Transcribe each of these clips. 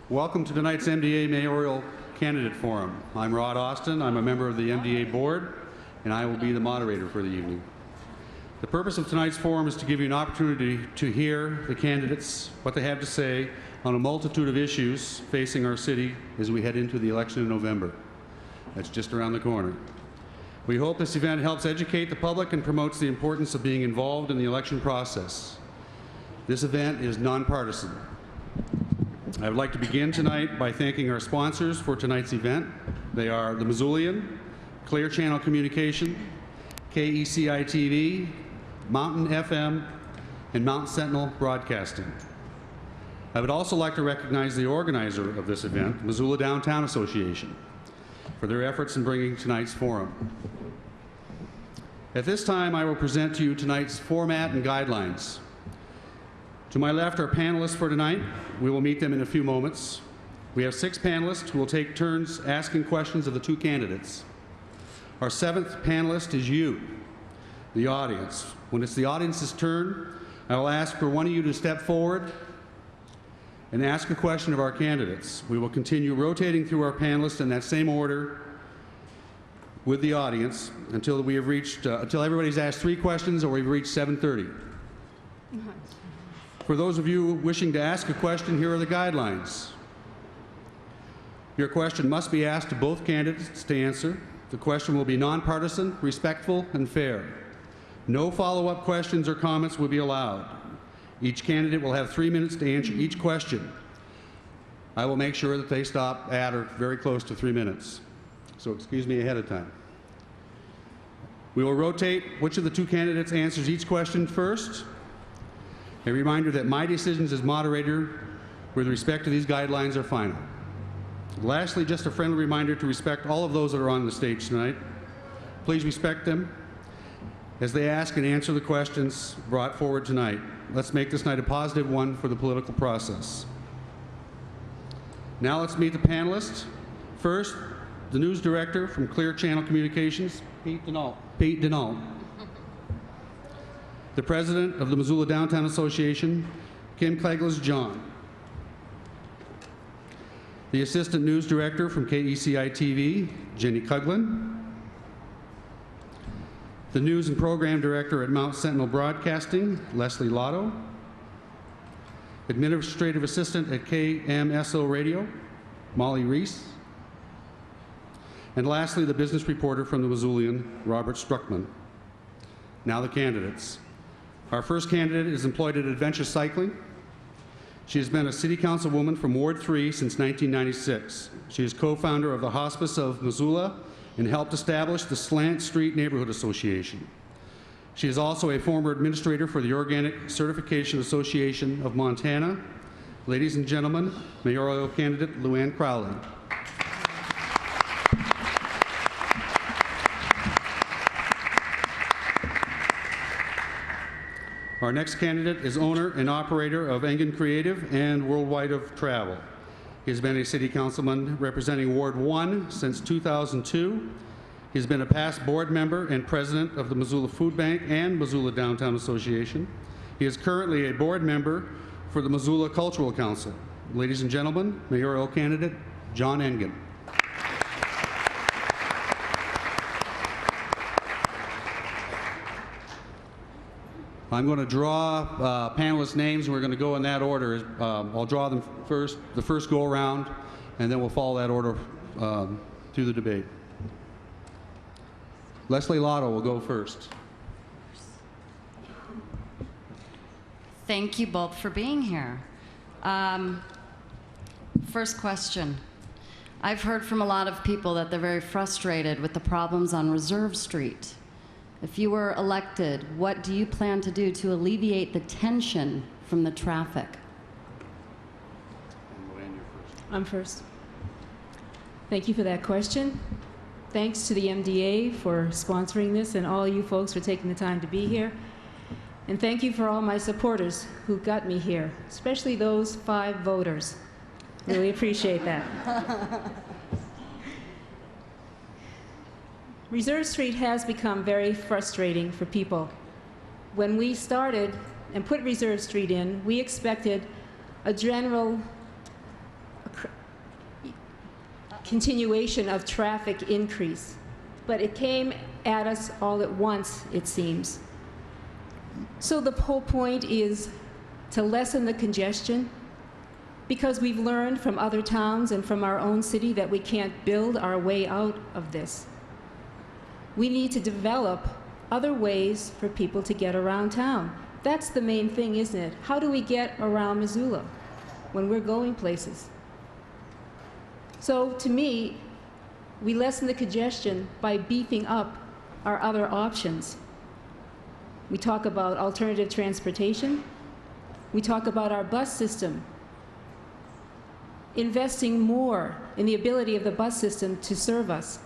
Welcome to tonight's MDA Mayoral Candidate Forum. I'm Rod Austin. I'm a member of the MDA Board, and I will be the moderator for the evening. The purpose of tonight's forum is to give you an opportunity to hear the candidates, what they have to say on a multitude of issues facing our city as we head into the election in November. That's just around the corner. We hope this event helps educate the public and promotes the importance of being involved in the election process. This event is nonpartisan. I would like to begin tonight by thanking our sponsors for tonight's event. They are the Missoulian, Clear Channel Communication, KECI-TV, Mountain FM, and Mount Sentinel Broadcasting. I would also like to recognize the organizer of this event, Missoula Downtown Association, for their efforts in bringing tonight's forum. At this time, I will present to you tonight's format and guidelines. To my left are panelists for tonight. We will meet them in a few moments. We have 6 panelists who will take turns asking questions of the 2 candidates. Our 7th panelist is you, the audience. When it's the audience's turn, I will ask for one of you to step forward and ask a question of our candidates. We will continue rotating through our panelists in that same order with the audience until we have reached, until everybody's asked 3 questions or we've reached 7:30. For those of you wishing to ask a question, here are the guidelines. Your question must be asked to both candidates to answer. The question will be nonpartisan, respectful, and fair. No follow-up questions or comments will be allowed. Each candidate will have 3 minutes to answer each question. I will make sure that they stop at or very close to 3 minutes. So excuse me ahead of time. We will rotate which of the 2 candidates answers each question first. A reminder that my decisions as moderator with respect to these guidelines are final. Lastly, just a friendly reminder to respect all of those that are on the stage tonight. Please respect them as they ask and answer the questions brought forward tonight. Let's make this night a positive one for the political process. Now let's meet the panelists. First, the news director from Clear Channel Communications, Pete Denault. The president of the Missoula Downtown Association, Kim Cleglas-John. The assistant news director from KECI-TV, Jenny Cuglin. The news and program director at Mount Sentinel Broadcasting, Leslie Lotto. Administrative assistant at KMSO Radio, Molly Reese. And lastly, the business reporter from the Missoulian, Robert Struckman. Now the candidates. Our first candidate is employed at Adventure Cycling. She has been a city councilwoman from Ward 3 since 1996. She is co-founder of the Hospice of Missoula and helped establish the Slant Street Neighborhood Association. She is also a former administrator for the Organic Certification Association of Montana. Ladies and gentlemen, mayoral candidate Luann Crowley. Our next candidate is owner and operator of Engen Creative and Worldwide of Travel. He has been a city councilman representing Ward 1 since 2002. He has been a past board member and president of the Missoula Food Bank and Missoula Downtown Association. He is currently a board member for the Missoula Cultural Council. Ladies and gentlemen, mayoral candidate John Engen. I'm going to draw panelist names, and we're going to go in that order. I'll draw them first, the first go around, and then we'll follow that order through the debate. Leslie Lotto will go first. Thank you both for being here. First question. I've heard from a lot of people that they're very frustrated with the problems on Reserve Street. If you were elected, what do you plan to do to alleviate the tension from the traffic? I'm first. Thank you for that question. Thanks to the MDA for sponsoring this and all you folks for taking the time to be here. And thank you for all my supporters who got me here, especially those 5 voters. Really appreciate that. Reserve Street has become very frustrating for people. When we started and put Reserve Street in, we expected a general continuation of traffic increase. But it came at us all at once, it seems. So the whole point is to lessen the congestion, because we've learned from other towns and from our own city that we can't build our way out of this. We need to develop other ways for people to get around town. That's the main thing, isn't it? How do we get around Missoula when we're going places? So to me, we lessen the congestion by beefing up our other options. We talk about alternative transportation. We talk about our bus system, investing more in the ability of the bus system to serve us.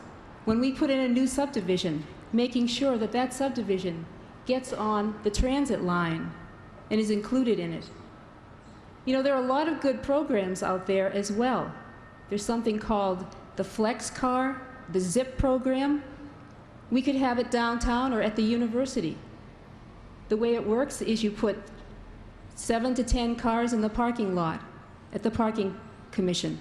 When we put in a new subdivision, making sure that that subdivision gets on the transit line and is included in it. You know, there are a lot of good programs out there as well. There's something called the Flex Car, the ZIP program. We could have it downtown or at the university. The way it works is you put 7 to 10 cars in the parking lot at the parking commission.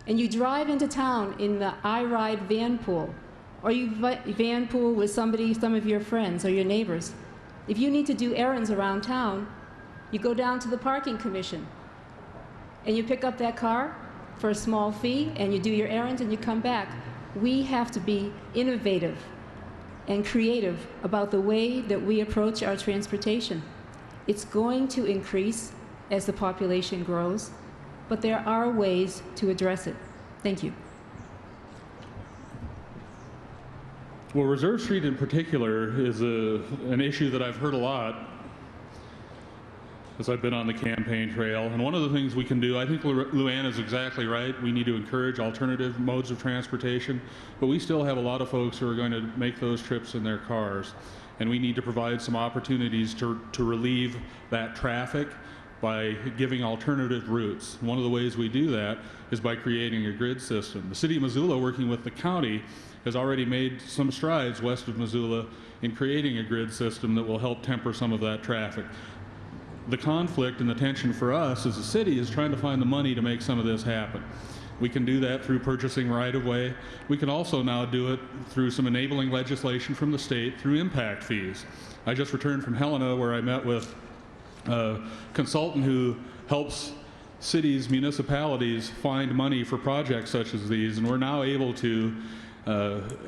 And you drive into town in the iRide van pool, or you van pool with somebody, some of your friends or your neighbors. If you need to do errands around town, you go down to the parking commission and you pick up that car for a small fee and you do your errands and you come back. We have to be innovative and creative about the way that we approach our transportation. It's going to increase as the population grows, but there are ways to address it. Thank you. Well, Reserve Street in particular is an issue that I've heard a lot as I've been on the campaign trail. And one of the things we can do, I think Luann is exactly right. We need to encourage alternative modes of transportation, but we still have a lot of folks who are going to make those trips in their cars. And we need to provide some opportunities to relieve that traffic by giving alternative routes. One of the ways we do that is by creating a grid system. The city of Missoula, working with the county, has already made some strides west of Missoula in creating a grid system that will help temper some of that traffic. The conflict and the tension for us as a city is trying to find the money to make some of this happen. We can do that through purchasing right-of-way. We can also now do it through some enabling legislation from the state through impact fees. I just returned from Helena, where I met with a consultant who helps cities, municipalities find money for projects such as these, and we're now able to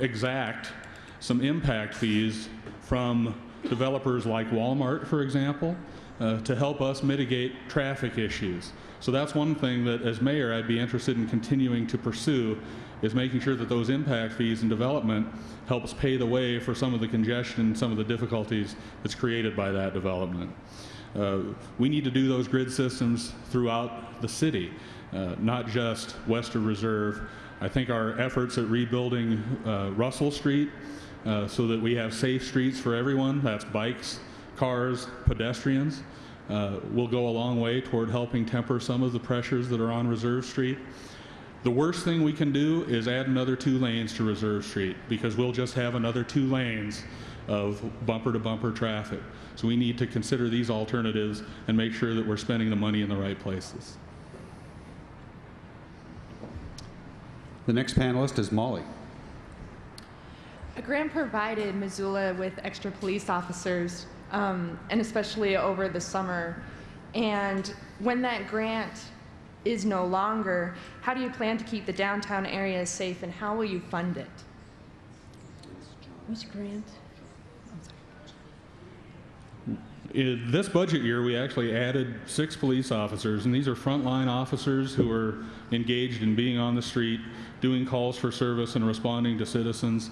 exact some impact fees from developers like Walmart, for example, to help us mitigate traffic issues. So that's one thing that, as mayor, I'd be interested in continuing to pursue, is making sure that those impact fees and development helps pay the way for some of the congestion, some of the difficulties that's created by that development. We need to do those grid systems throughout the city, not just west of Reserve. I think our efforts at rebuilding Russell Street so that we have safe streets for everyone, that's bikes, cars, pedestrians, will go a long way toward helping temper some of the pressures that are on Reserve Street. The worst thing we can do is add another 2 lanes to Reserve Street, because we'll just have another 2 lanes of bumper-to-bumper traffic. So we need to consider these alternatives and make sure that we're spending the money in the right places. The next panelist is Molly. A grant provided Missoula with extra police officers, and especially over the summer. And when that grant is no longer, how do you plan to keep the downtown area safe, and how will you fund it? Which grant? In this budget year, we actually added 6 police officers, and these are frontline officers who are engaged in being on the street, doing calls for service and responding to citizens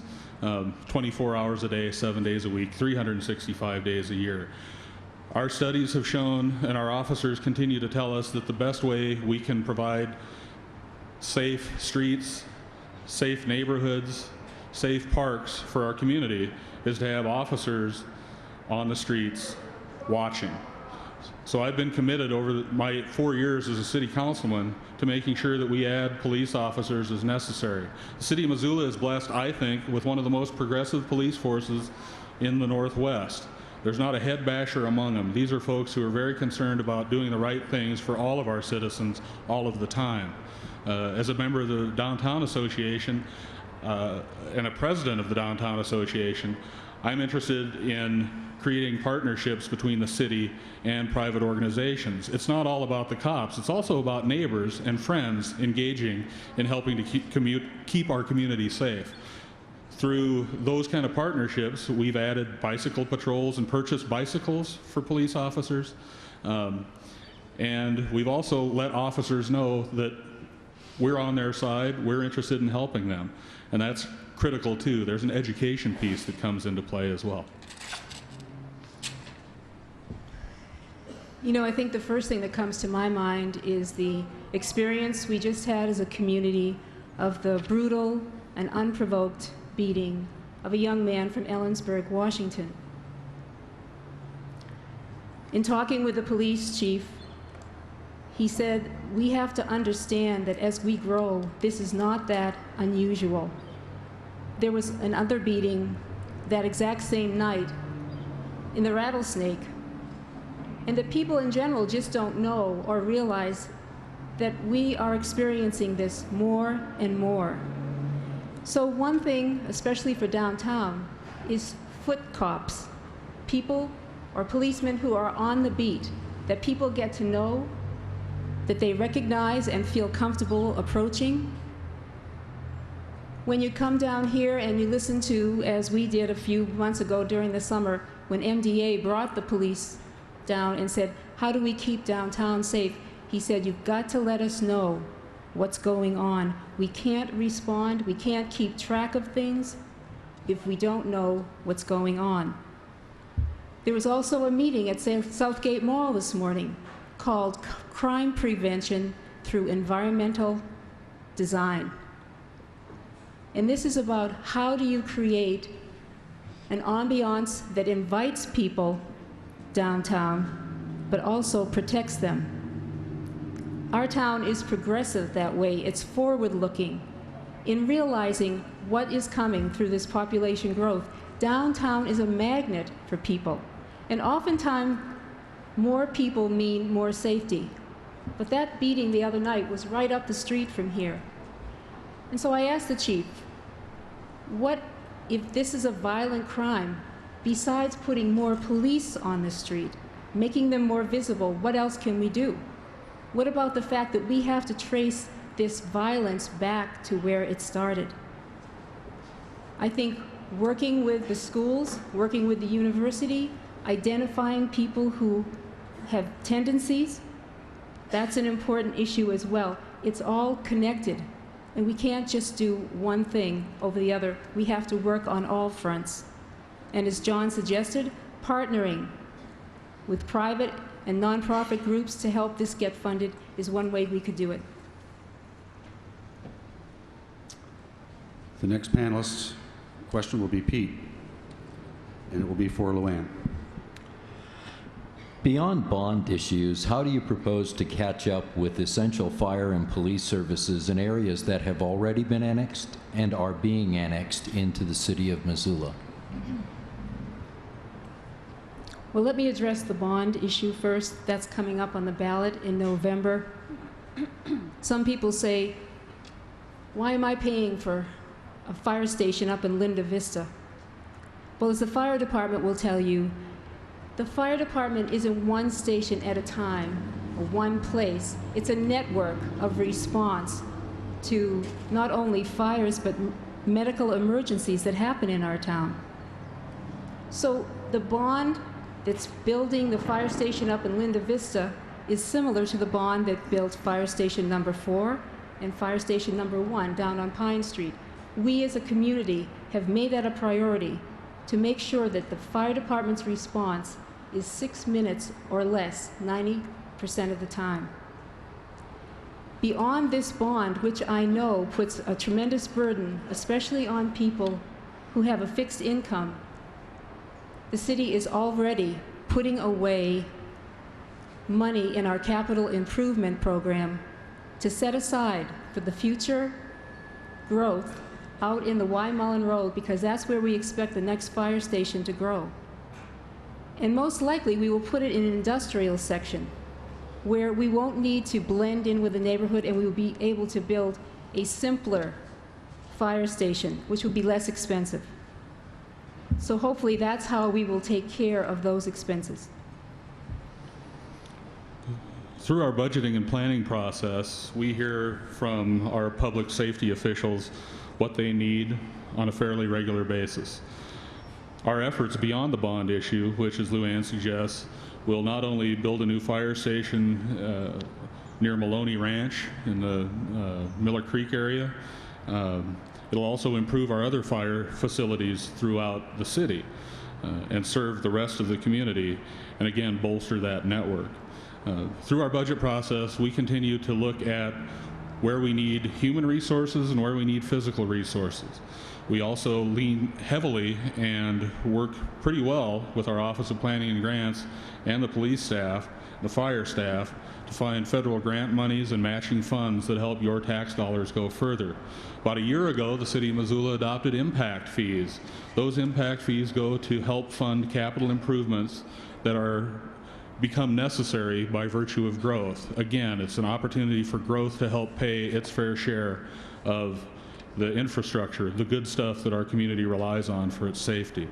24 hours a day, 7 days a week, 365 days a year. Our studies have shown, and our officers continue to tell us, that the best way we can provide safe streets, safe neighborhoods, safe parks for our community is to have officers on the streets watching. So I've been committed over my 4 years as a city councilman to making sure that we add police officers as necessary. The city of Missoula is blessed, I think, with one of the most progressive police forces in the Northwest. There's not a head basher among them. These are folks who are very concerned about doing the right things for all of our citizens all of the time. As a member of the Downtown Association and a president of the Downtown Association, I'm interested in creating partnerships between the city and private organizations. It's not all about the cops. It's also about neighbors and friends engaging in helping to keep our community safe. Through those kind of partnerships, we've added bicycle patrols and purchased bicycles for police officers. And we've also let officers know that we're on their side, we're interested in helping them. And that's critical too. There's an education piece that comes into play as well. You know, I think the first thing that comes to my mind is the experience we just had as a community of the brutal and unprovoked beating of a young man from Ellensburg, Washington. In talking with the police chief, he said, we have to understand that as we grow, this is not that unusual. There was another beating that exact same night in the Rattlesnake, and that people in general just don't know or realize that we are experiencing this more and more. So one thing, especially for downtown, is foot cops, people or policemen who are on the beat, that people get to know, that they recognize and feel comfortable approaching. When you come down here and you listen to, as we did a few months ago during the summer, when MDA brought the police down and said, how do we keep downtown safe? He said, you've got to let us know what's going on. We can't respond, we can't keep track of things if we don't know what's going on. There was also a meeting at Southgate Mall this morning called Crime Prevention Through Environmental Design. And this is about how do you create an ambiance that invites people downtown, but also protects them. Our town is progressive that way. It's forward-looking in realizing what is coming through this population growth. Downtown is a magnet for people, and oftentimes more people mean more safety. But that beating the other night was right up the street from here. And so I asked the chief, what if this is a violent crime? Besides putting more police on the street, making them more visible, what else can we do? What about the fact that we have to trace this violence back to where it started? I think working with the schools, working with the university, identifying people who have tendencies, that's an important issue as well. It's all connected, and we can't just do one thing over the other. We have to work on all fronts. And as John suggested, partnering with private and nonprofit groups to help this get funded is one way we could do it. The next panelist's question will be Pete, and it will be for Luann. Beyond bond issues, how do you propose to catch up with essential fire and police services in areas that have already been annexed and are being annexed into the city of Missoula? Well, let me address the bond issue first. That's coming up on the ballot in November. Some people say, why am I paying for a fire station up in Linda Vista? Well, as the fire department will tell you, the fire department isn't one station at a time or one place. It's a network of response to not only fires but medical emergencies that happen in our town. So the bond that's building the fire station up in Linda Vista is similar to the bond that built fire station number 4 and fire station number 1 down on Pine Street. We as a community have made that a priority to make sure that the fire department's response is 6 minutes or less, 90% of the time. Beyond this bond, which I know puts a tremendous burden, especially on people who have a fixed income, the city is already putting away money in our capital improvement program to set aside for the future growth out in the Y Mullen Road, because that's where we expect the next fire station to grow. And most likely we will put it in an industrial section. where we won't need to blend in with the neighborhood, and we will be able to build a simpler fire station, which will be less expensive. So hopefully that's how we will take care of those expenses. Through our budgeting and planning process, we hear from our public safety officials what they need on a fairly regular basis. Our efforts beyond the bond issue, which, as Luann suggests, will not only build a new fire station near Maloney Ranch in the Miller Creek area, it'll also improve our other fire facilities throughout the city and serve the rest of the community, and again, bolster that network. Through our budget process, we continue to look at where we need human resources and where we need physical resources. We also lean heavily and work pretty well with our Office of Planning and Grants and the police staff, the fire staff, to find federal grant monies and matching funds that help your tax dollars go further. About a year ago, the City of Missoula adopted impact fees. Those impact fees go to help fund capital improvements that become necessary by virtue of growth. Again, it's an opportunity for growth to help pay its fair share of the infrastructure, the good stuff that our community relies on for its safety.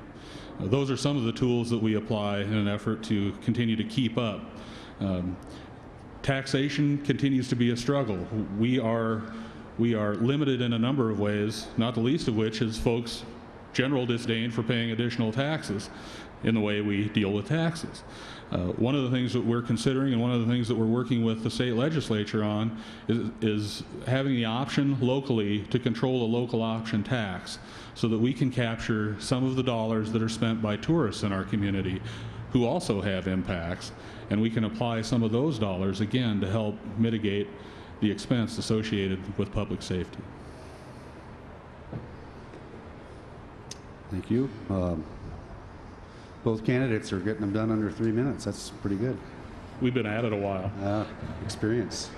Those are some of the tools that we apply in an effort to continue to keep up. Taxation continues to be a struggle. We are limited in a number of ways, not the least of which is folks' general disdain for paying additional taxes in the way we deal with taxes. One of the things that we're considering and one of the things that we're working with the state legislature on is having the option locally to control a local option tax so that we can capture some of the dollars that are spent by tourists in our community who also have impacts, and we can apply some of those dollars again to help mitigate the expense associated with public safety. Thank you. Both candidates are getting them done under 3 minutes. That's pretty good. We've been at it a while. Experience.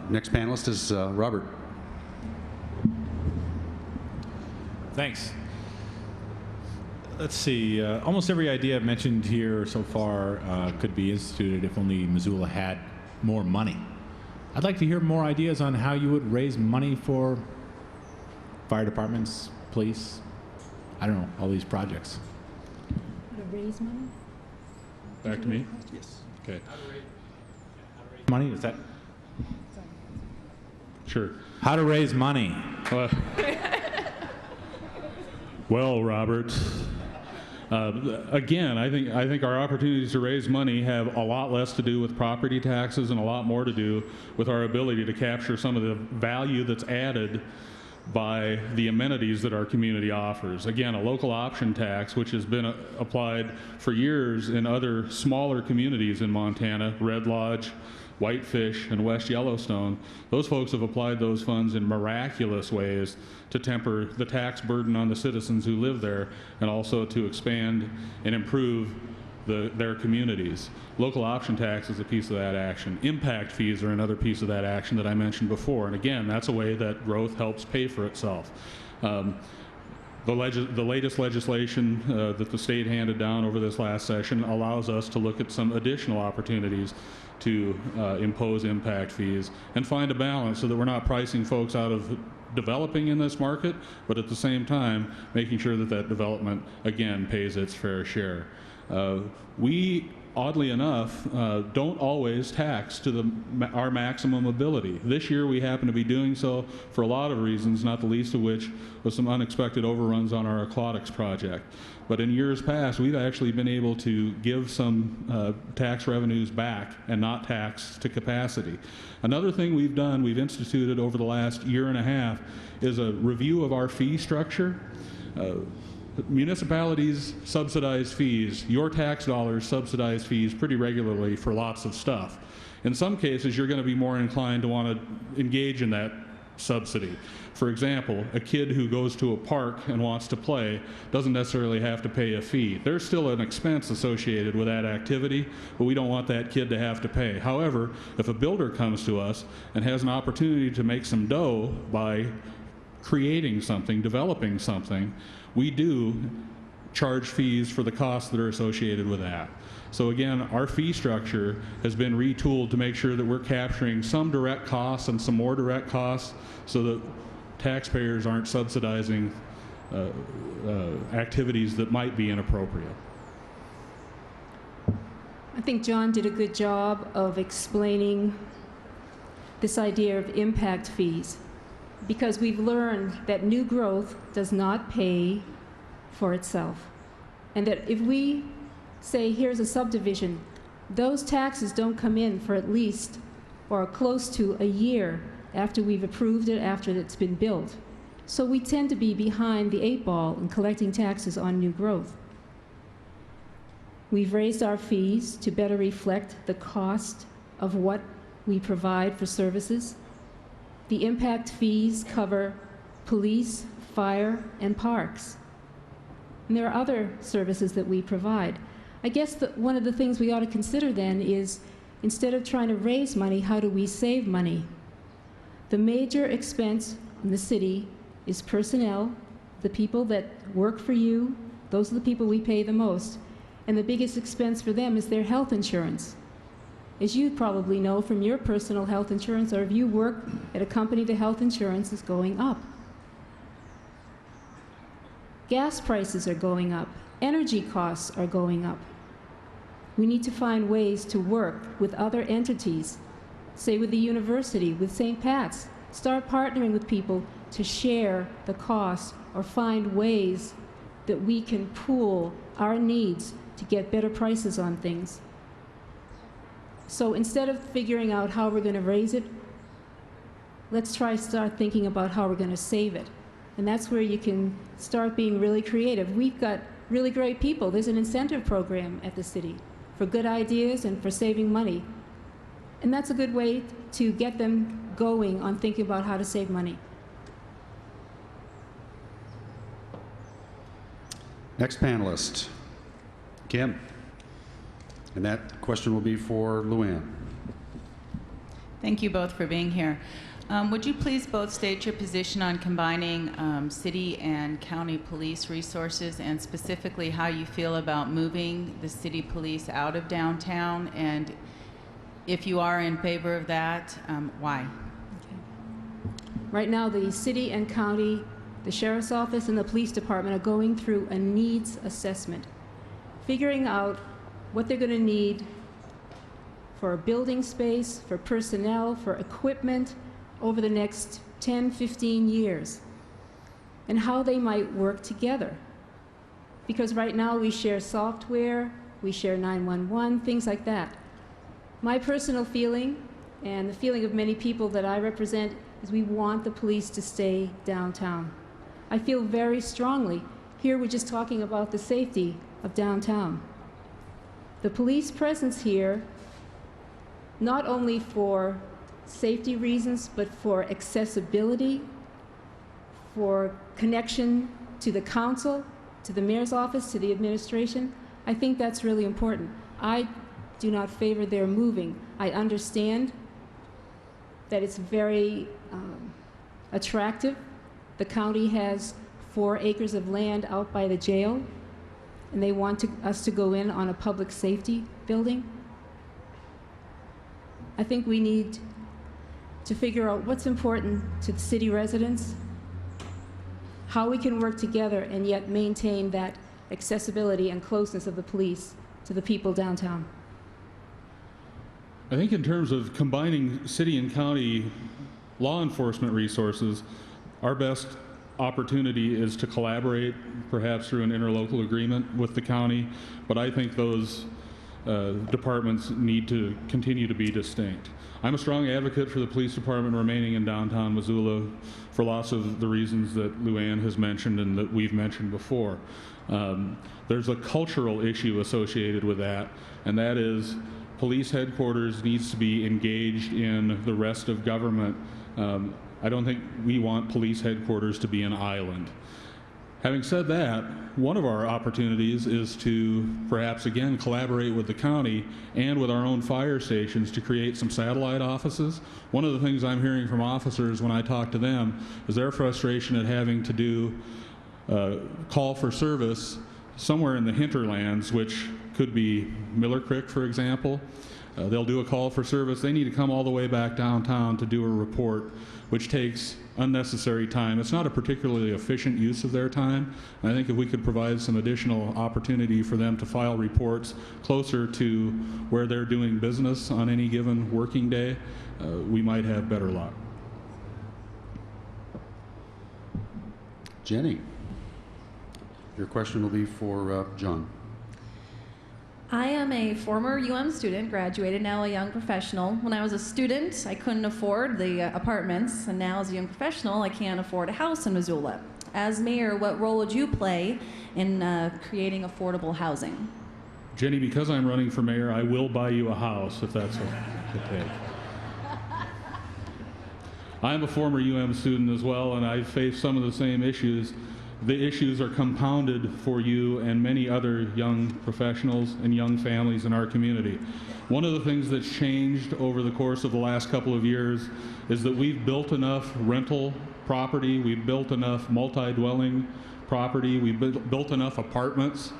Next panelist is Robert. Thanks. Let's see. Almost every idea mentioned here so far could be instituted if only Missoula had more money. I'd like to hear more ideas on how you would raise money for fire departments, police, I don't know, all these projects. To raise money? Back to me? Yes. Okay. Money, is that? Sure. How to raise money. Well, Robert, again, I think our opportunities to raise money have a lot less to do with property taxes and a lot more to do with our ability to capture some of the value that's added by the amenities that our community offers. Again, a local option tax, which has been applied for years in other smaller communities in Montana, Red Lodge, Whitefish, and West Yellowstone, those folks have applied those funds in miraculous ways to temper the tax burden on the citizens who live there and also to expand and improve their communities. Local option tax is a piece of that action. Impact fees are another piece of that action that I mentioned before. And again, that's a way that growth helps pay for itself. The latest legislation that the state handed down over this last session allows us to look at some additional opportunities to impose impact fees and find a balance so that we're not pricing folks out of developing in this market, but at the same time making sure that that development, again, pays its fair share. We, oddly enough, don't always tax to our maximum ability. This year we happen to be doing so for a lot of reasons, not the least of which was some unexpected overruns on our aquatics project. But in years past, we've actually been able to give some tax revenues back and not tax to capacity. Another thing we've done, we've instituted over the last year and a half, is a review of our fee structure. Municipalities subsidize fees. Your tax dollars subsidize fees pretty regularly for lots of stuff. In some cases, you're going to be more inclined to want to engage in that subsidy. For example, a kid who goes to a park and wants to play doesn't necessarily have to pay a fee. There's still an expense associated with that activity, but we don't want that kid to have to pay. However, if a builder comes to us and has an opportunity to make some dough by creating something, developing something, we do charge fees for the costs that are associated with that. So again, our fee structure has been retooled to make sure that we're capturing some direct costs and some more direct costs so that taxpayers aren't subsidizing activities that might be inappropriate. I think John did a good job of explaining this idea of impact fees, because we've learned that new growth does not pay for itself. And that if we say, here's a subdivision, those taxes don't come in for at least or close to a year after we've approved it, after it's been built. So we tend to be behind the 8 ball in collecting taxes on new growth. We've raised our fees to better reflect the cost of what we provide for services. The impact fees cover police, fire, and parks. And there are other services that we provide. I guess one of the things we ought to consider then is, instead of trying to raise money, how do we save money? The major expense in the city is personnel, the people that work for you. Those are the people we pay the most. And the biggest expense for them is their health insurance. As you probably know from your personal health insurance, or if you work at a company, the health insurance is going up. Gas prices are going up. Energy costs are going up. We need to find ways to work with other entities, say with the university, with St. Pat's. Start partnering with people to share the cost or find ways that we can pool our needs to get better prices on things. So instead of figuring out how we're going to raise it, let's start thinking about how we're going to save it. And that's where you can start being really creative. We've got really great people. There's an incentive program at the city for good ideas and for saving money. And that's a good way to get them going on thinking about how to save money. Next panelist, Kim. And that question will be for Luann. Thank you both for being here. Would you please both state your position on combining city and county police resources, and specifically how you feel about moving the city police out of downtown, and if you are in favor of that, why? Right now, the city and county, the sheriff's office and the police department are going through a needs assessment, figuring out what they're going to need for building space, for personnel, for equipment over the next 10, 15 years, and how they might work together. Because right now we share software, we share 911, things like that. My personal feeling, and the feeling of many people that I represent, is we want the police to stay downtown. I feel very strongly. Here we're just talking about the safety of downtown. The police presence here, not only for safety reasons, but for accessibility, for connection to the council, to the mayor's office, to the administration, I think that's really important. I do not favor their moving. I understand that it's very attractive. The county has 4 acres of land out by the jail, and they want us to go in on a public safety building. I think we need to figure out what's important to the city residents, how we can work together and yet maintain that accessibility and closeness of the police to the people downtown. I think in terms of combining city and county law enforcement resources, our best opportunity is to collaborate, perhaps through an interlocal agreement with the county, but I think those departments need to continue to be distinct. I'm a strong advocate for the police department remaining in downtown Missoula for lots of the reasons that Luann has mentioned and that we've mentioned before. There's a cultural issue associated with that, and that is police headquarters needs to be engaged in the rest of government. I don't think we want police headquarters to be an island. Having said that, one of our opportunities is to perhaps again collaborate with the county and with our own fire stations to create some satellite offices. One of the things I'm hearing from officers when I talk to them is their frustration at having to do call for service somewhere in the hinterlands, which could be Miller Creek, for example. They'll do a call for service. They need to come all the way back downtown to do a report, which takes unnecessary time. It's not a particularly efficient use of their time. And I think if we could provide some additional opportunity for them to file reports closer to where they're doing business on any given working day, we might have better luck. Jenny, your question will be for John. I am a former UM student, graduated, now a young professional. When I was a student, I couldn't afford the apartments, and now as a young professional, I can't afford a house in Missoula. As mayor, what role would you play in creating affordable housing? Jenny, because I'm running for mayor, I will buy you a house if that's what it takes. I'm a former UM student as well, and I've faced some of the same issues. The issues are compounded for you and many other young professionals and young families in our community. One of the things that's changed over the course of the last couple of years is that we've built enough rental property, we've built enough multi-dwelling property, we've built enough apartments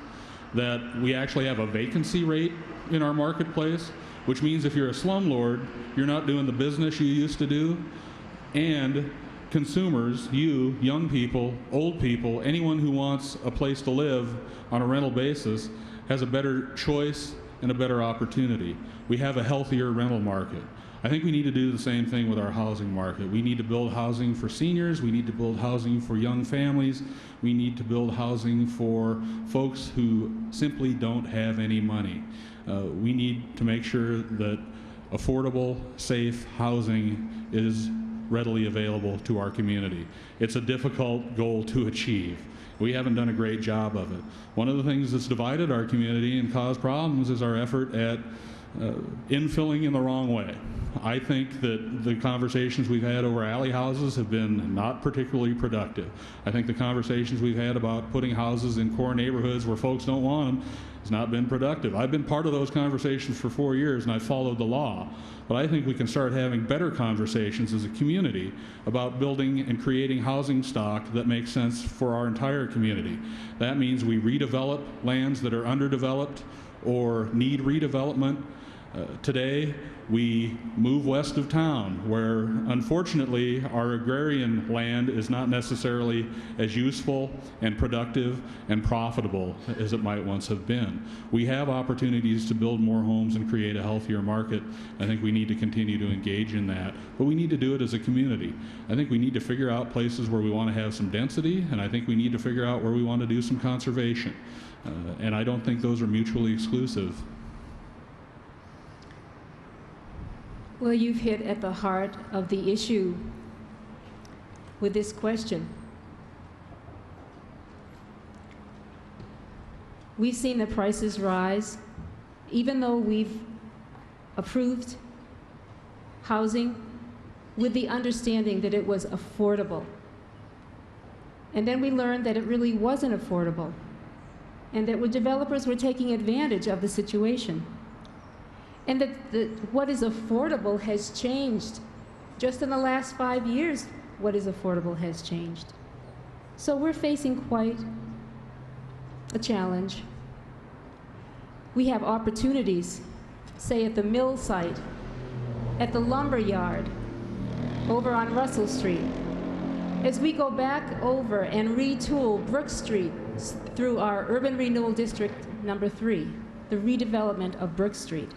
that we actually have a vacancy rate in our marketplace, which means if you're a slumlord, you're not doing the business you used to do, and consumers, you, young people, old people, anyone who wants a place to live on a rental basis has a better choice and a better opportunity. We have a healthier rental market. I think we need to do the same thing with our housing market. We need to build housing for seniors, we need to build housing for young families, we need to build housing for folks who simply don't have any money. We need to make sure that affordable, safe housing is readily available to our community. It's a difficult goal to achieve. We haven't done a great job of it. One of the things that's divided our community and caused problems is our effort at infilling in the wrong way. I think that the conversations we've had over alley houses have been not particularly productive. I think the conversations we've had about putting houses in core neighborhoods where folks don't want them has not been productive. I've been part of those conversations for 4 years and I followed the law. But I think we can start having better conversations as a community about building and creating housing stock that makes sense for our entire community. That means we redevelop lands that are underdeveloped or need redevelopment. Today, we move west of town, where unfortunately our agrarian land is not necessarily as useful and productive and profitable as it might once have been. We have opportunities to build more homes and create a healthier market. I think we need to continue to engage in that, but we need to do it as a community. I think we need to figure out places where we want to have some density, and I think we need to figure out where we want to do some conservation. And I don't think those are mutually exclusive. Well, you've hit at the heart of the issue with this question. We've seen the prices rise, even though we've approved housing with the understanding that it was affordable. And then we learned that it really wasn't affordable, and that developers were taking advantage of the situation. And that what is affordable has changed. Just in the last 5 years, what is affordable has changed. So we're facing quite a challenge. We have opportunities, say at the mill site, at the lumber yard, over on Russell Street. As we go back over and retool Brook Street through our Urban Renewal District number 3, the redevelopment of Brook Street.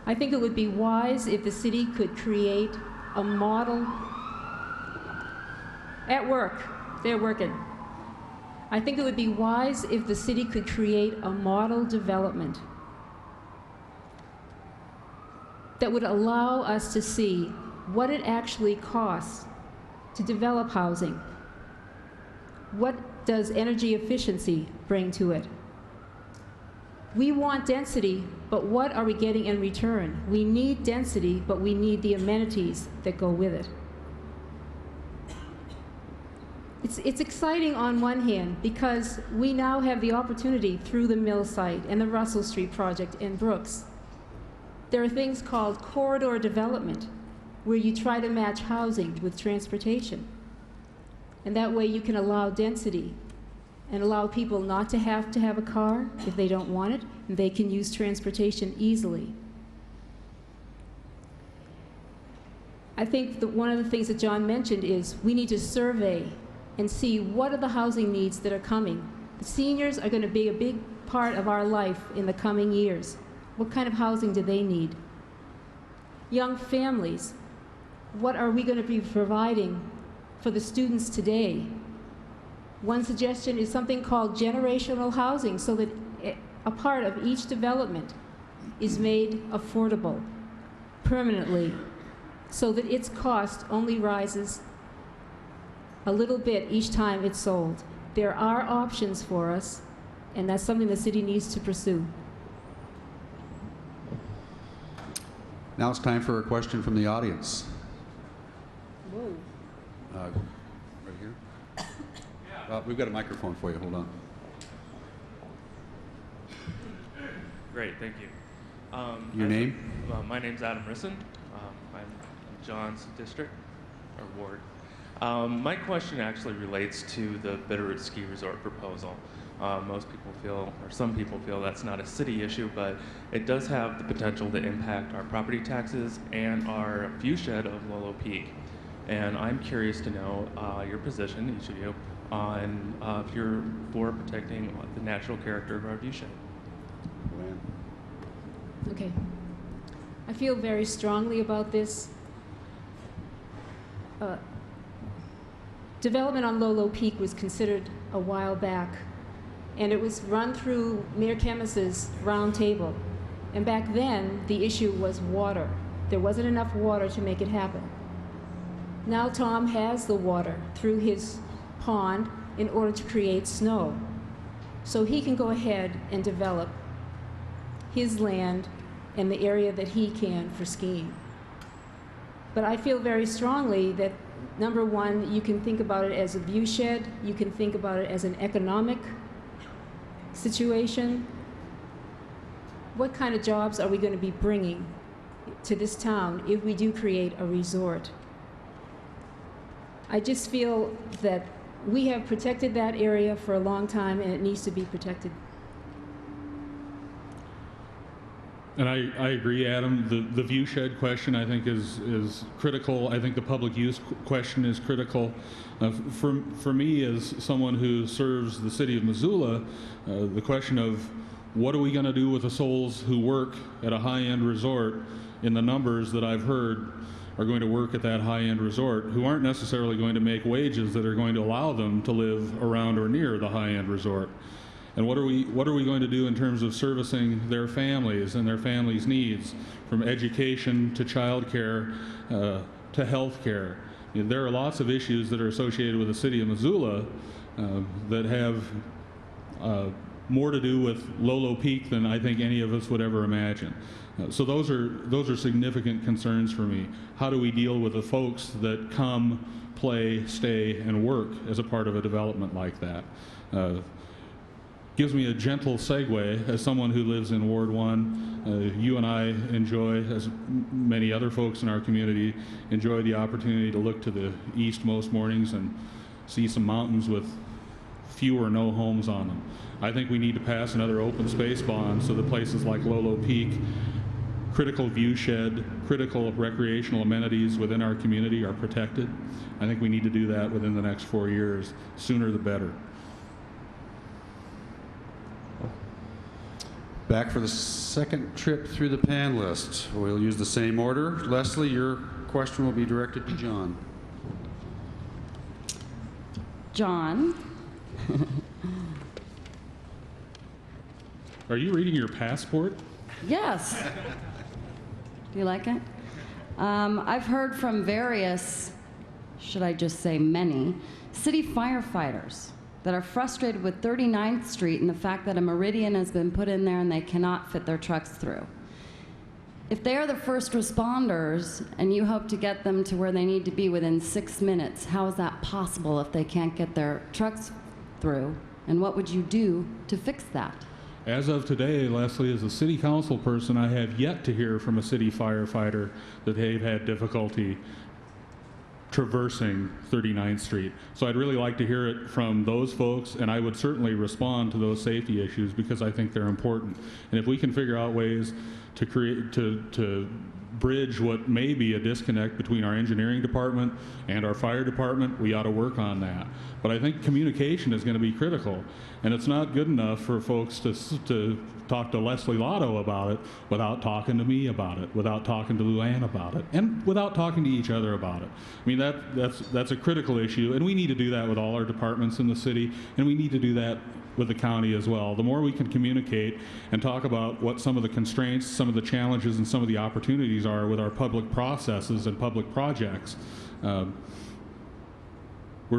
I think it would be wise if the city could create a model at work. They're working. I think it would be wise if the city could create a model development that would allow us to see what it actually costs to develop housing. What does energy efficiency bring to it? We want density, but what are we getting in return? We need density, but we need the amenities that go with it. It's exciting on one hand because we now have the opportunity through the mill site and the Russell Street project in Brooks. There are things called corridor development where you try to match housing with transportation. And that way you can allow density and allow people not to have a car if they don't want it, and they can use transportation easily. I think that one of the things that John mentioned is we need to survey and see what are the housing needs that are coming. The seniors are going to be a big part of our life in the coming years. What kind of housing do they need? Young families, what are we going to be providing for the students today? One suggestion is something called generational housing, so that a part of each development is made affordable permanently, so that its cost only rises a little bit each time it's sold. There are options for us, and that's something the city needs to pursue. Now it's time for a question from the audience. Whoa. Right here. We've got a microphone for you. Hold on. Great, thank you. Your name? My name's Adam Risson. I'm in John's district, or ward. My question actually relates to the Bitterroot Ski Resort proposal. Most people feel, or some people feel, that's not a city issue, but it does have the potential to impact our property taxes and our viewshed of Lolo Peak. And I'm curious to know your position, each of you, on if you're for protecting the natural character of our viewshed. Okay. I feel very strongly about this. Development on Lolo Peak was considered a while back, and it was run through Mayor Kemmis's round table. And back then, the issue was water. There wasn't enough water to make it happen. Now Tom has the water through his pond in order to create snow. So he can go ahead and develop his land and the area that he can for skiing. But I feel very strongly that, number one, you can think about it as a viewshed, you can think about it as an economic situation. What kind of jobs are we going to be bringing to this town if we do create a resort? I just feel that we have protected that area for a long time, and it needs to be protected. And I agree, Adam. The viewshed question, I think, is critical. I think the public use question is critical. For me, as someone who serves the city of Missoula, the question of what are we going to do with the souls who work at a high-end resort, in the numbers that I've heard are going to work at that high-end resort, who aren't necessarily going to make wages that are going to allow them to live around or near the high-end resort. And what are we going to do in terms of servicing their families and their families' needs, from education to child care to health care? You know, there are lots of issues that are associated with the city of Missoula that have more to do with Lolo Peak than I think any of us would ever imagine. So those are significant concerns for me. How do we deal with the folks that come, play, stay, and work as a part of a development like that? Gives me a gentle segue as someone who lives in Ward 1. You and I enjoy, as many other folks in our community, enjoy the opportunity to look to the east most mornings and see some mountains with few or no homes on them. I think we need to pass another open space bond so that places like Lolo Peak, critical viewshed, critical recreational amenities within our community are protected. I think we need to do that within the next 4 years. Sooner the better. Back for the second trip through the pan list. We'll use the same order. Leslie, your question will be directed to John. John. Are you reading your passport? Yes. Do you like it? I've heard from various, should I just say many, city firefighters that are frustrated with 39th Street and the fact that a meridian has been put in there and they cannot fit their trucks through. If they are the first responders and you hope to get them to where they need to be within 6 minutes, how is that possible if they can't get their trucks through? And what would you do to fix that? As of today, Leslie, as a city council person, I have yet to hear from a city firefighter that they've had difficulty traversing 39th Street. So I'd really like to hear it from those folks, and I would certainly respond to those safety issues because I think they're important. And if we can figure out ways to create, to bridge what may be a disconnect between our engineering department and our fire department, we ought to work on that. But I think communication is going to be critical, and it's not good enough for folks to talk to Leslie Lotto about it without talking to me about it, without talking to Luann about it, and without talking to each other about it. I mean, that's a critical issue, and we need to do that with all our departments in the city, and we need to do that with the county as well. The more we can communicate and talk about what some of the constraints, some of the challenges, and some of the opportunities are with our public processes and public projects, we're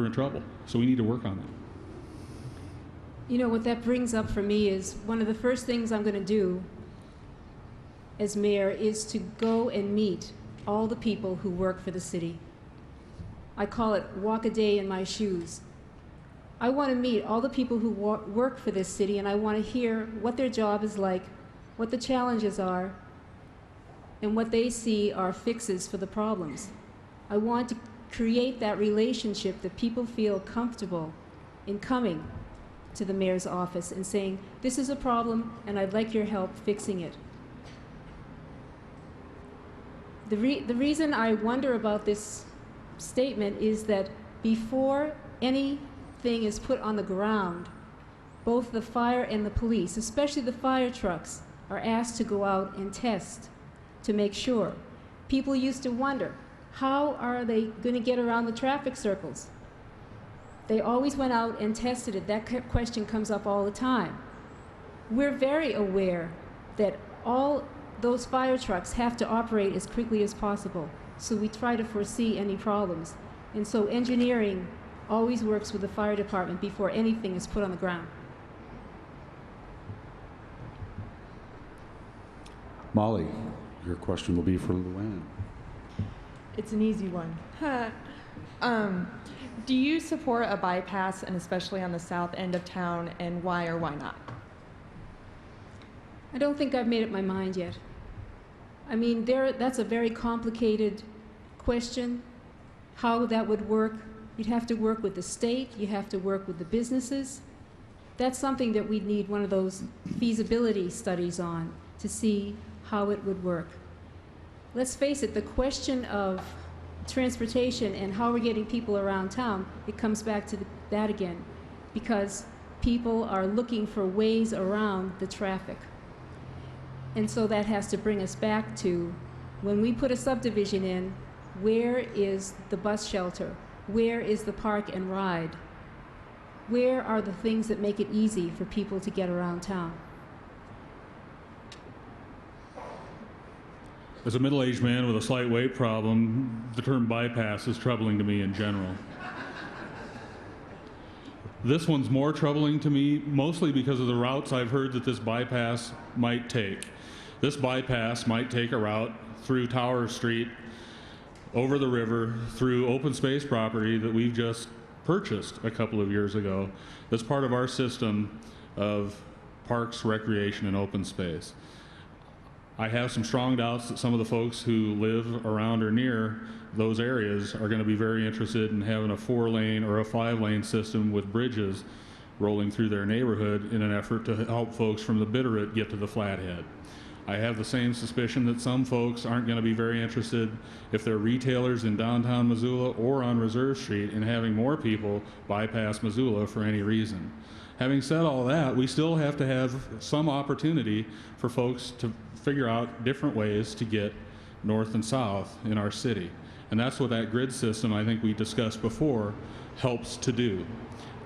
in trouble. So we need to work on that. You know, what that brings up for me is one of the first things I'm going to do as mayor is to go and meet all the people who work for the city. I call it walk a day in my shoes. I want to meet all the people who work for this city, and I want to hear what their job is like, what the challenges are, and what they see are fixes for the problems. I want to create that relationship that people feel comfortable in coming to the mayor's office and saying, this is a problem and I'd like your help fixing it. The reason I wonder about this statement is that before anything is put on the ground, both the fire and the police, especially the fire trucks, are asked to go out and test to make sure. People used to wonder, how are they going to get around the traffic circles? They always went out and tested it. That question comes up all the time. We're very aware that all those fire trucks have to operate as quickly as possible, so we try to foresee any problems. And so engineering always works with the fire department before anything is put on the ground. Molly, your question will be for Luann. It's an easy one. Do you support a bypass, and especially on the south end of town, and why or why not? I don't think I've made up my mind yet. I mean, that's a very complicated question, how that would work. You'd have to work with the state, you have to work with the businesses. That's something that we'd need one of those feasibility studies on to see how it would work. Let's face it, the question of transportation and how we're getting people around town, it comes back to that again, because people are looking for ways around the traffic. And so that has to bring us back to, when we put a subdivision in, where is the bus shelter? Where is the park and ride? Where are the things that make it easy for people to get around town? As a middle-aged man with a slight weight problem, the term bypass is troubling to me in general. This one's more troubling to me, mostly because of the routes I've heard that this bypass might take. This bypass might take a route through Tower Street, over the river, through open space property that we've just purchased a couple of years ago. That's part of our system of parks, recreation, and open space. I have some strong doubts that some of the folks who live around or near those areas are going to be very interested in having a 4-lane or a 5-lane system with bridges rolling through their neighborhood in an effort to help folks from the Bitterroot get to the Flathead. I have the same suspicion that some folks aren't going to be very interested, if they're retailers in downtown Missoula or on Reserve Street, in having more people bypass Missoula for any reason. Having said all that, we still have to have some opportunity for folks to figure out different ways to get north and south in our city. And that's what that grid system, I think we discussed before, helps to do.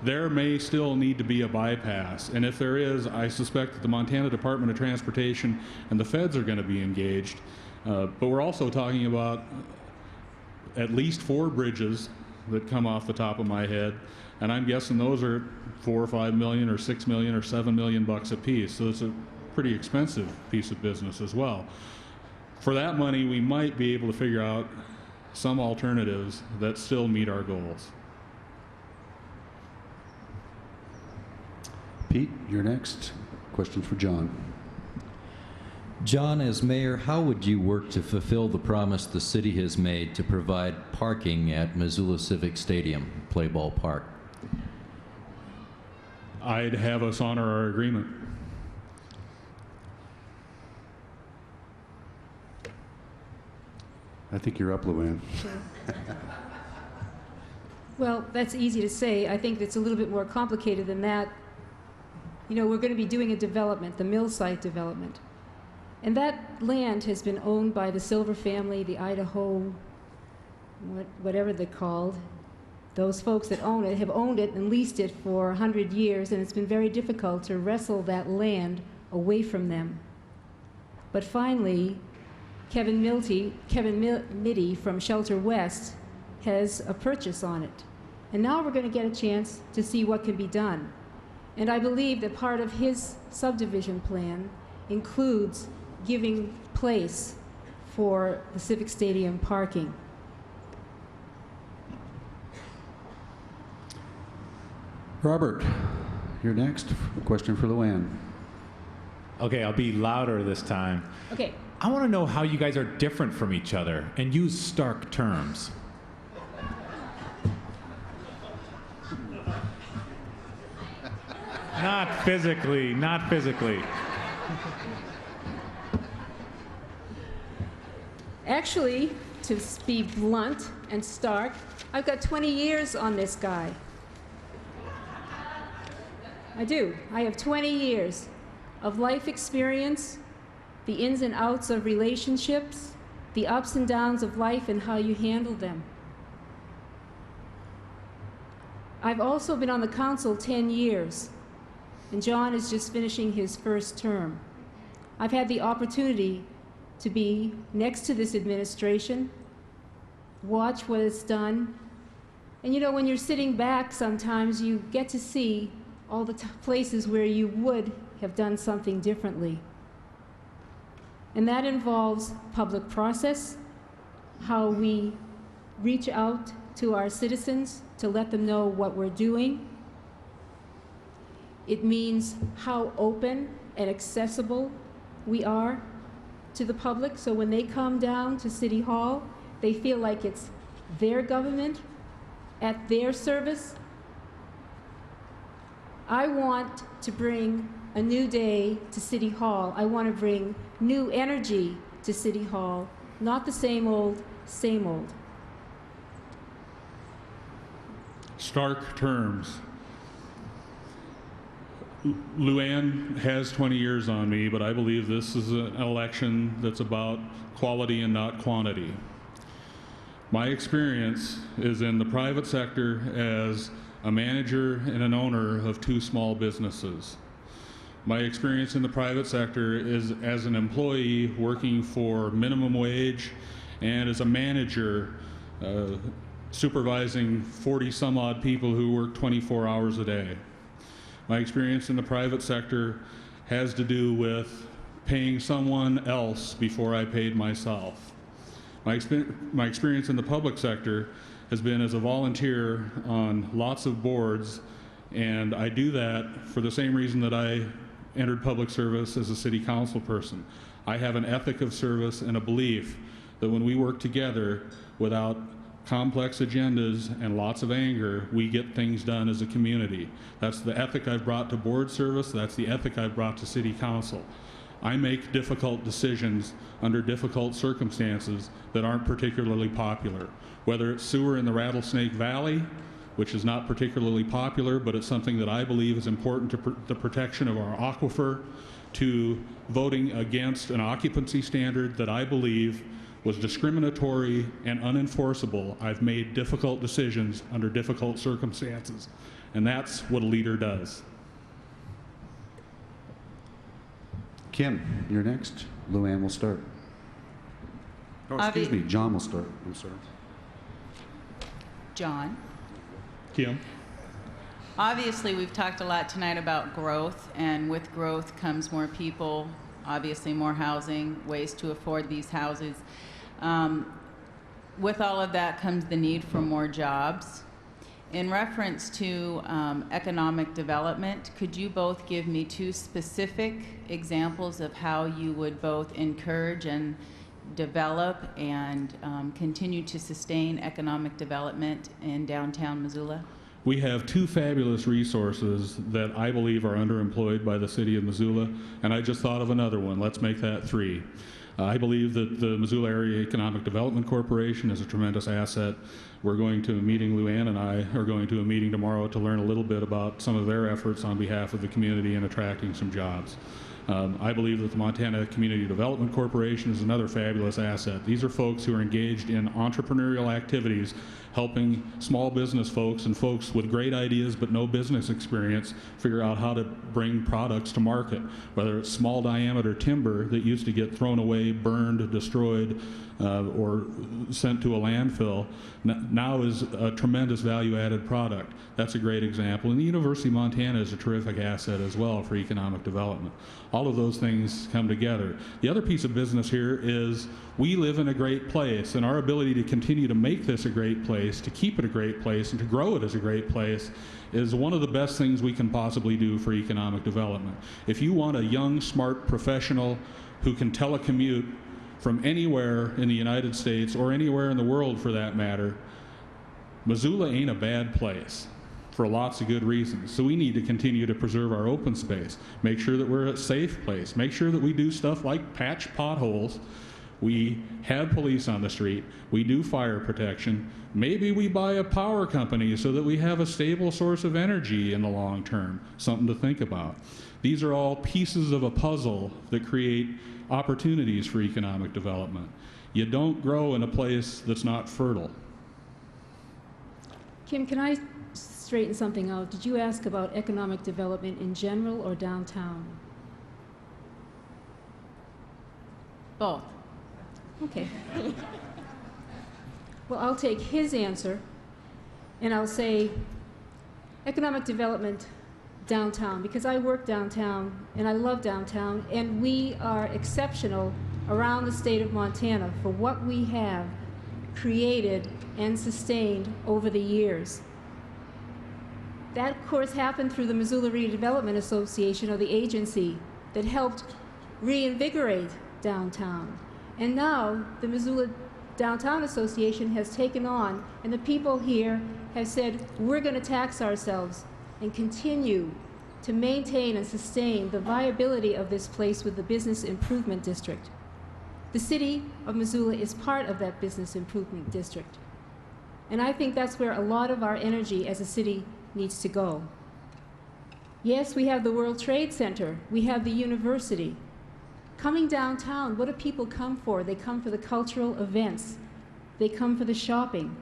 There may still need to be a bypass, and if there is, I suspect that the Montana Department of Transportation and the feds are going to be engaged. But we're also talking about at least 4 bridges that come off the top of my head, and I'm guessing those are $4 or $5 million or $6 million or $7 million bucks a piece. So it's a pretty expensive piece of business as well. For that money, we might be able to figure out some alternatives that still meet our goals. Pete, you're next. Question for John. John, as mayor, how would you work to fulfill the promise the city has made to provide parking at Missoula Civic Stadium, Play Ball Park? I'd have us honor our agreement. I think you're up, Luann. Well, that's easy to say. I think it's a little bit more complicated than that. You know, we're going to be doing a development, the mill site development. And that land has been owned by the Silver family, the Idaho, whatever they're called. Those folks that own it have owned it and leased it for 100 years, and it's been very difficult to wrestle that land away from them. But finally, Kevin Mitty from Shelter West has a purchase on it. And now we're going to get a chance to see what can be done. And I believe that part of his subdivision plan includes giving place for the Civic Stadium parking. Robert, you're next. A question for Luann. Okay, I'll be louder this time. Okay. I want to know how you guys are different from each other and use stark terms. Not physically, not physically. Actually, to be blunt and stark, I've got 20 years on this guy. I do. I have 20 years of life experience, the ins and outs of relationships, the ups and downs of life and how you handle them. I've also been on the council 10 years, and John is just finishing his first term. I've had the opportunity to be next to this administration, watch what it's done, and you know, when you're sitting back sometimes you get to see all the places where you would have done something differently. And that involves public process, how we reach out to our citizens to let them know what we're doing. It means how open and accessible we are to the public, so when they come down to City Hall, they feel like it's their government at their service. I want to bring a new day to City Hall. I want to bring new energy to City Hall, not the same old, same old. Stark terms. Luann has 20 years on me, but I believe this is an election that's about quality and not quantity. My experience is in the private sector as a manager and an owner of 2 small businesses. My experience in the private sector is as an employee working for minimum wage and as a manager supervising 40 some odd people who work 24 hours a day. My experience in the private sector has to do with paying someone else before I paid myself. My experience in the public sector has been as a volunteer on lots of boards, and I do that for the same reason that I entered public service as a city council person. I have an ethic of service and a belief that when we work together without complex agendas and lots of anger, we get things done as a community. That's the ethic I've brought to board service. That's the ethic I've brought to city council. I make difficult decisions under difficult circumstances that aren't particularly popular. Whether it's sewer in the Rattlesnake Valley, which is not particularly popular, but it's something that I believe is important to the protection of our aquifer, to voting against an occupancy standard that I believe was discriminatory and unenforceable. I've made difficult decisions under difficult circumstances, and that's what a leader does. Kim, you're next. Luann will start. Oh, excuse me, John will start. I'm sorry. John. Kim. Obviously, we've talked a lot tonight about growth, and with growth comes more people, obviously more housing, ways to afford these houses. With all of that comes the need for more jobs. in reference to economic development, could you both give me 2 specific examples of how you would both encourage and develop and continue to sustain economic development in downtown Missoula? We have 2 fabulous resources that I believe are underemployed by the city of Missoula, and I just thought of another one. Let's make that 3. I believe that the Missoula Area Economic Development Corporation is a tremendous asset. We're going to a meeting, Luann and I are going to a meeting tomorrow to learn a little bit about some of their efforts on behalf of the community in attracting some jobs. I believe that the Montana Community Development Corporation is another fabulous asset. These are folks who are engaged in entrepreneurial activities, helping small business folks and folks with great ideas but no business experience figure out how to bring products to market, whether it's small diameter timber that used to get thrown away, burned, destroyed, or sent to a landfill, now is a tremendous value-added product. That's a great example. And the University of Montana is a terrific asset as well for economic development. All of those things come together. The other piece of business here is we live in a great place, and our ability to continue to make this a great place, to keep it a great place, and to grow it as a great place is one of the best things we can possibly do for economic development. If you want a young, smart professional who can telecommute from anywhere in the United States or anywhere in the world for that matter, Missoula ain't a bad place for lots of good reasons. So we need to continue to preserve our open space, make sure that we're a safe place, make sure that we do stuff like patch potholes, we have police on the street, we do fire protection, maybe we buy a power company so that we have a stable source of energy in the long term, something to think about. These are all pieces of a puzzle that create opportunities for economic development. You don't grow in a place that's not fertile. Kim, can I straighten something out? Did you ask about economic development in general or downtown? Both. Okay. Well, I'll take his answer and I'll say economic development downtown, because I work downtown and I love downtown, and we are exceptional around the state of Montana for what we have created and sustained over the years. That, of course, happened through the Missoula Redevelopment Association, or the agency that helped reinvigorate downtown. And now the Missoula Downtown Association has taken on, and the people here have said, we're going to tax ourselves and continue to maintain and sustain the viability of this place with the Business Improvement District. The city of Missoula is part of that Business Improvement District. And I think that's where a lot of our energy as a city needs to go. Yes, we have the World Trade Center, we have the university. Coming downtown, what do people come for? They come for the cultural events. They come for the shopping.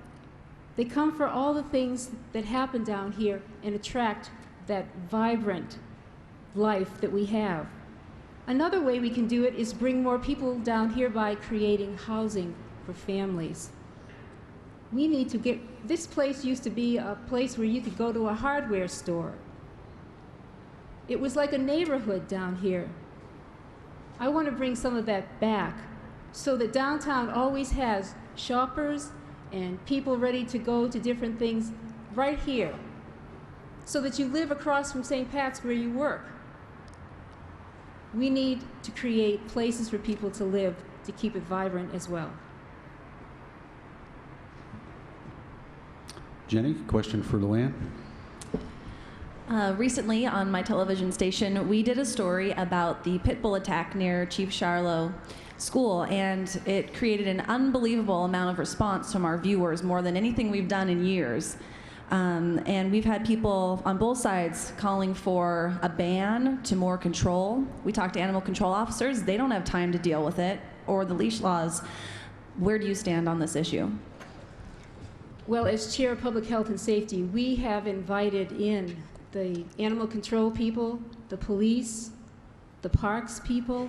They come for all the things that happen down here and attract that vibrant life that we have. Another way we can do it is bring more people down here by creating housing for families. We need to get, this place used to be a place where you could go to a hardware store. It was like a neighborhood down here. I want to bring some of that back so that downtown always has shoppers and people ready to go to different things right here, so that you live across from St. Pat's where you work. We need to create places for people to live to keep it vibrant as well. Jenny, question for Luann? Recently on my television station, we did a story about the pit bull attack near Chief Charlo School, and it created an unbelievable amount of response from our viewers, more than anything we've done in years. And we've had people on both sides calling for a ban to more control. We talked to animal control officers. They don't have time to deal with it, or the leash laws. Where do you stand on this issue? Well, as Chair of Public Health and Safety, we have invited in the animal control people, the police, the parks people,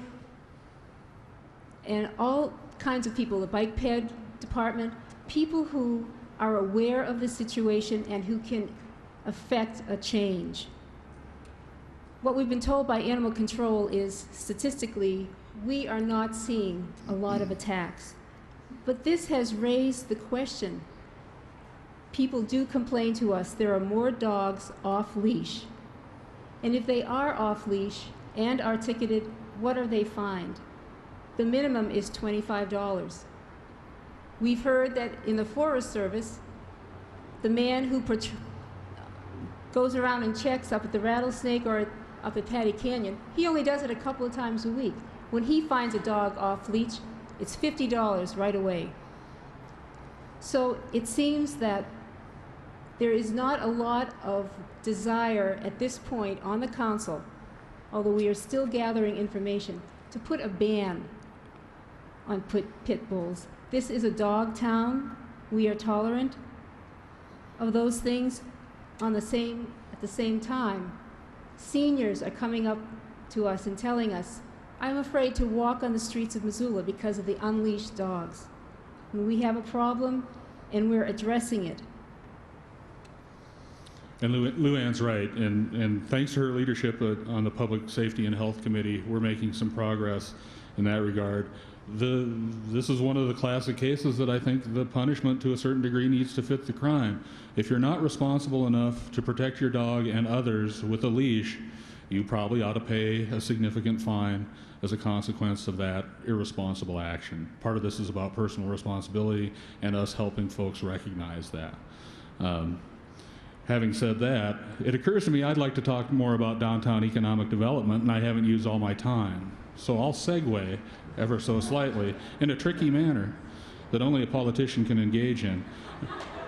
and all kinds of people, the bike ped department, people who are aware of the situation and who can affect a change. What we've been told by animal control is, statistically, we are not seeing a lot of attacks. But this has raised the question, people do complain to us there are more dogs off leash. And if they are off leash and are ticketed, what are they fined? The minimum is $25. We've heard that in the Forest Service, the man who goes around and checks up at the Rattlesnake or up at Patty Canyon, he only does it a couple of times a week. When he finds a dog off leash, it's $50 right away. So it seems that there is not a lot of desire at this point on the council, although we are still gathering information, to put a ban on pit bulls. This is a dog town. We are tolerant of those things. At the same time, seniors are coming up to us and telling us, I'm afraid to walk on the streets of Missoula because of the unleashed dogs. And we have a problem, and we're addressing it. And Luann's right, and thanks to her leadership on the Public Safety and Health Committee, we're making some progress in that regard. This is one of the classic cases that I think the punishment to a certain degree needs to fit the crime. If you're not responsible enough to protect your dog and others with a leash, you probably ought to pay a significant fine as a consequence of that irresponsible action. Part of this is about personal responsibility and us helping folks recognize that. Having said that, it occurs to me I'd like to talk more about downtown economic development, and I haven't used all my time. So I'll segue ever so slightly in a tricky manner that only a politician can engage in.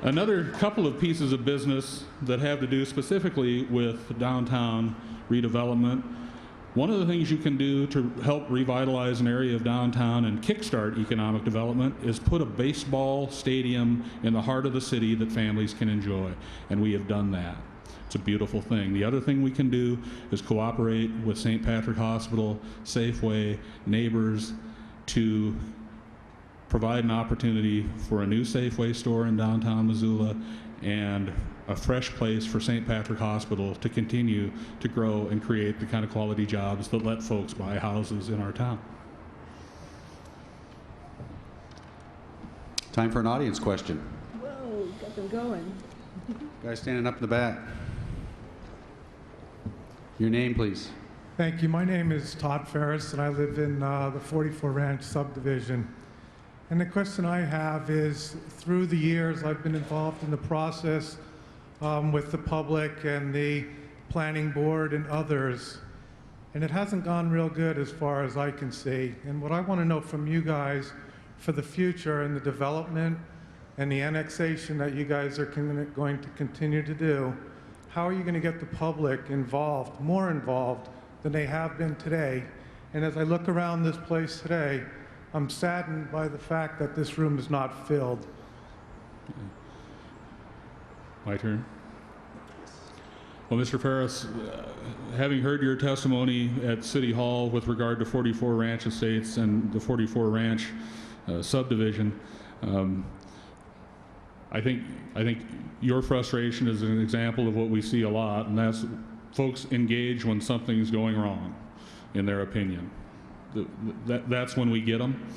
Another couple of pieces of business that have to do specifically with downtown redevelopment. One of the things you can do to help revitalize an area of downtown and kickstart economic development is put a baseball stadium in the heart of the city that families can enjoy, and we have done that. It's a beautiful thing. The other thing we can do is cooperate with St. Patrick Hospital, Safeway, neighbors to provide an opportunity for a new Safeway store in downtown Missoula and a fresh place for St. Patrick Hospital to continue to grow and create the kind of quality jobs that let folks buy houses in our town. Time for an audience question. Whoa, got them going. Guy standing up in the back. Your name, please. Thank you. My name is Todd Ferris, and I live in the 44 Ranch subdivision. And the question I have is, through the years, I've been involved in the process with the public and the planning board and others, and it hasn't gone real good as far as I can see. And what I want to know from you guys for the future and the development and the annexation that you guys are going to continue to do, how are you going to get the public involved, more involved than they have been today? And as I look around this place today, I'm saddened by the fact that this room is not filled. My turn. Well, Mr. Ferris, having heard your testimony at City Hall with regard to 44 Ranch Estates and the 44 Ranch subdivision, I think your frustration is an example of what we see a lot, and that's folks engage when something's going wrong, in their opinion. That's when we get them,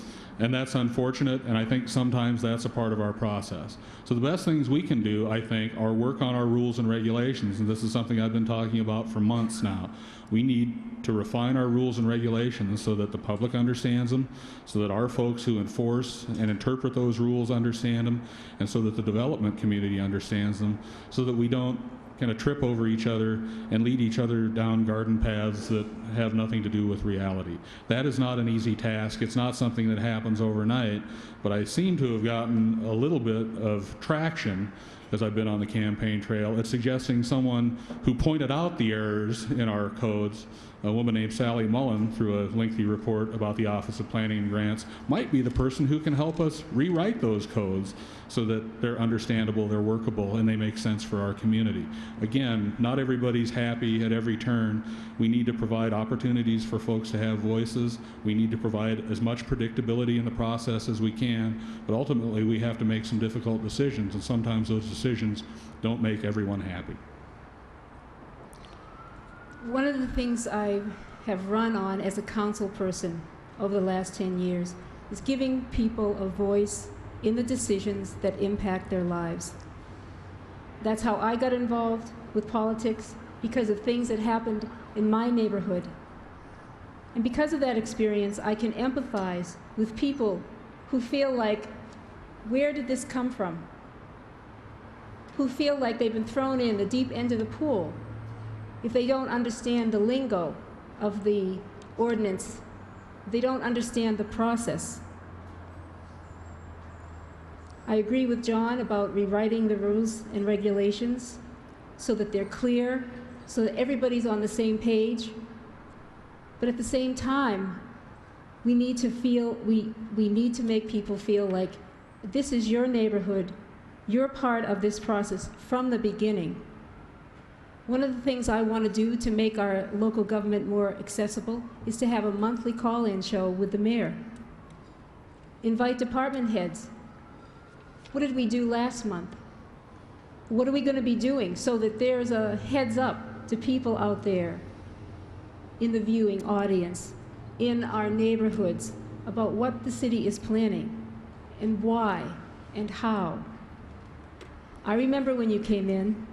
and that's unfortunate, and I think sometimes that's a part of our process. So the best things we can do, I think, are work on our rules and regulations, and this is something I've been talking about for months now. We need to refine our rules and regulations so that the public understands them, so that our folks who enforce and interpret those rules understand them, and so that the development community understands them, so that we don't kind of trip over each other and lead each other down garden paths that have nothing to do with reality. That is not an easy task. It's not something that happens overnight, but I seem to have gotten a little bit of traction as I've been on the campaign trail at suggesting someone who pointed out the errors in our codes, a woman named Sally Mullen, through a lengthy report about the Office of Planning and Grants, might be the person who can help us rewrite those codes so that they're understandable, they're workable, and they make sense for our community. Again, not everybody's happy at every turn. We need to provide opportunities for folks to have voices. We need to provide as much predictability in the process as we can, but ultimately we have to make some difficult decisions, and sometimes those decisions don't make everyone happy. One of the things I have run on as a council person over the last 10 years is giving people a voice in the decisions that impact their lives. That's how I got involved with politics, because of things that happened in my neighborhood. And because of that experience, I can empathize with people who feel like, where did this come from? Who feel like they've been thrown in the deep end of the pool if they don't understand the lingo of the ordinance, they don't understand the process. I agree with John about rewriting the rules and regulations so that they're clear, so that everybody's on the same page. But at the same time, we need to make people feel like this is your neighborhood, you're part of this process from the beginning. One of the things I want to do to make our local government more accessible is to have a monthly call-in show with the mayor. Invite department heads. What did we do last month? What are we going to be doing so that there's a heads up to people out there in the viewing audience, in our neighborhoods, about what the city is planning and why and how. I remember when you came in,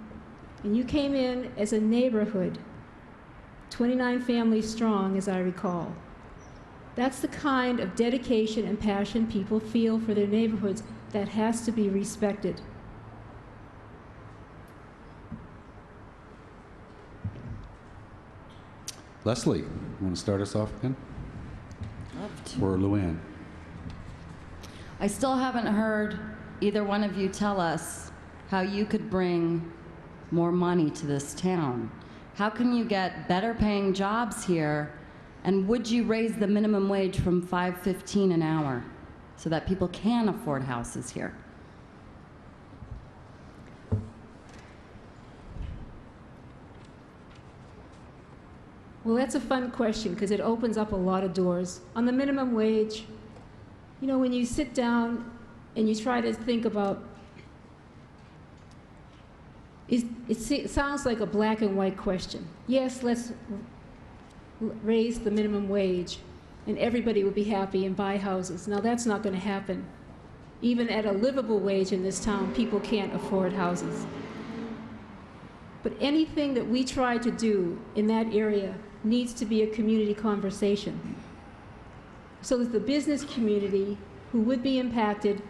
and you came in as a neighborhood, 29 families strong, as I recall. That's the kind of dedication and passion people feel for their neighborhoods that has to be respected. Leslie, you want to start us off again? Love to. Or Luann? I still haven't heard either one of you tell us how you could bring more money to this town. How can you get better paying jobs here? And would you raise the minimum wage from $5.15 an hour so that people can afford houses here? Well, that's a fun question because it opens up a lot of doors. On the minimum wage, you know, when you sit down and you try to think about, it sounds like a black and white question. Yes, let's raise the minimum wage and everybody will be happy and buy houses. Now that's not going to happen. Even at a livable wage in this town, people can't afford houses. But anything that we try to do in that area needs to be a community conversation so that the business community who would be impacted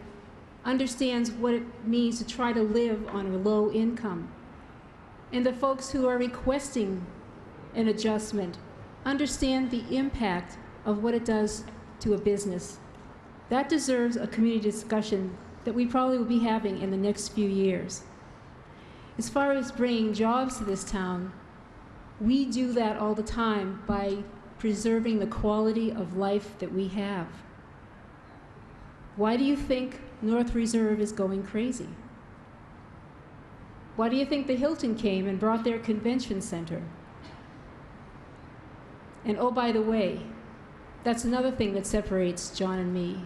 understands what it means to try to live on a low income. And the folks who are requesting an adjustment understand the impact of what it does to a business. That deserves a community discussion that we probably will be having in the next few years. As far as bringing jobs to this town, we do that all the time by preserving the quality of life that we have. Why do you think North Reserve is going crazy? Why do you think the Hilton came and brought their convention center? And oh, by the way, that's another thing that separates John and me.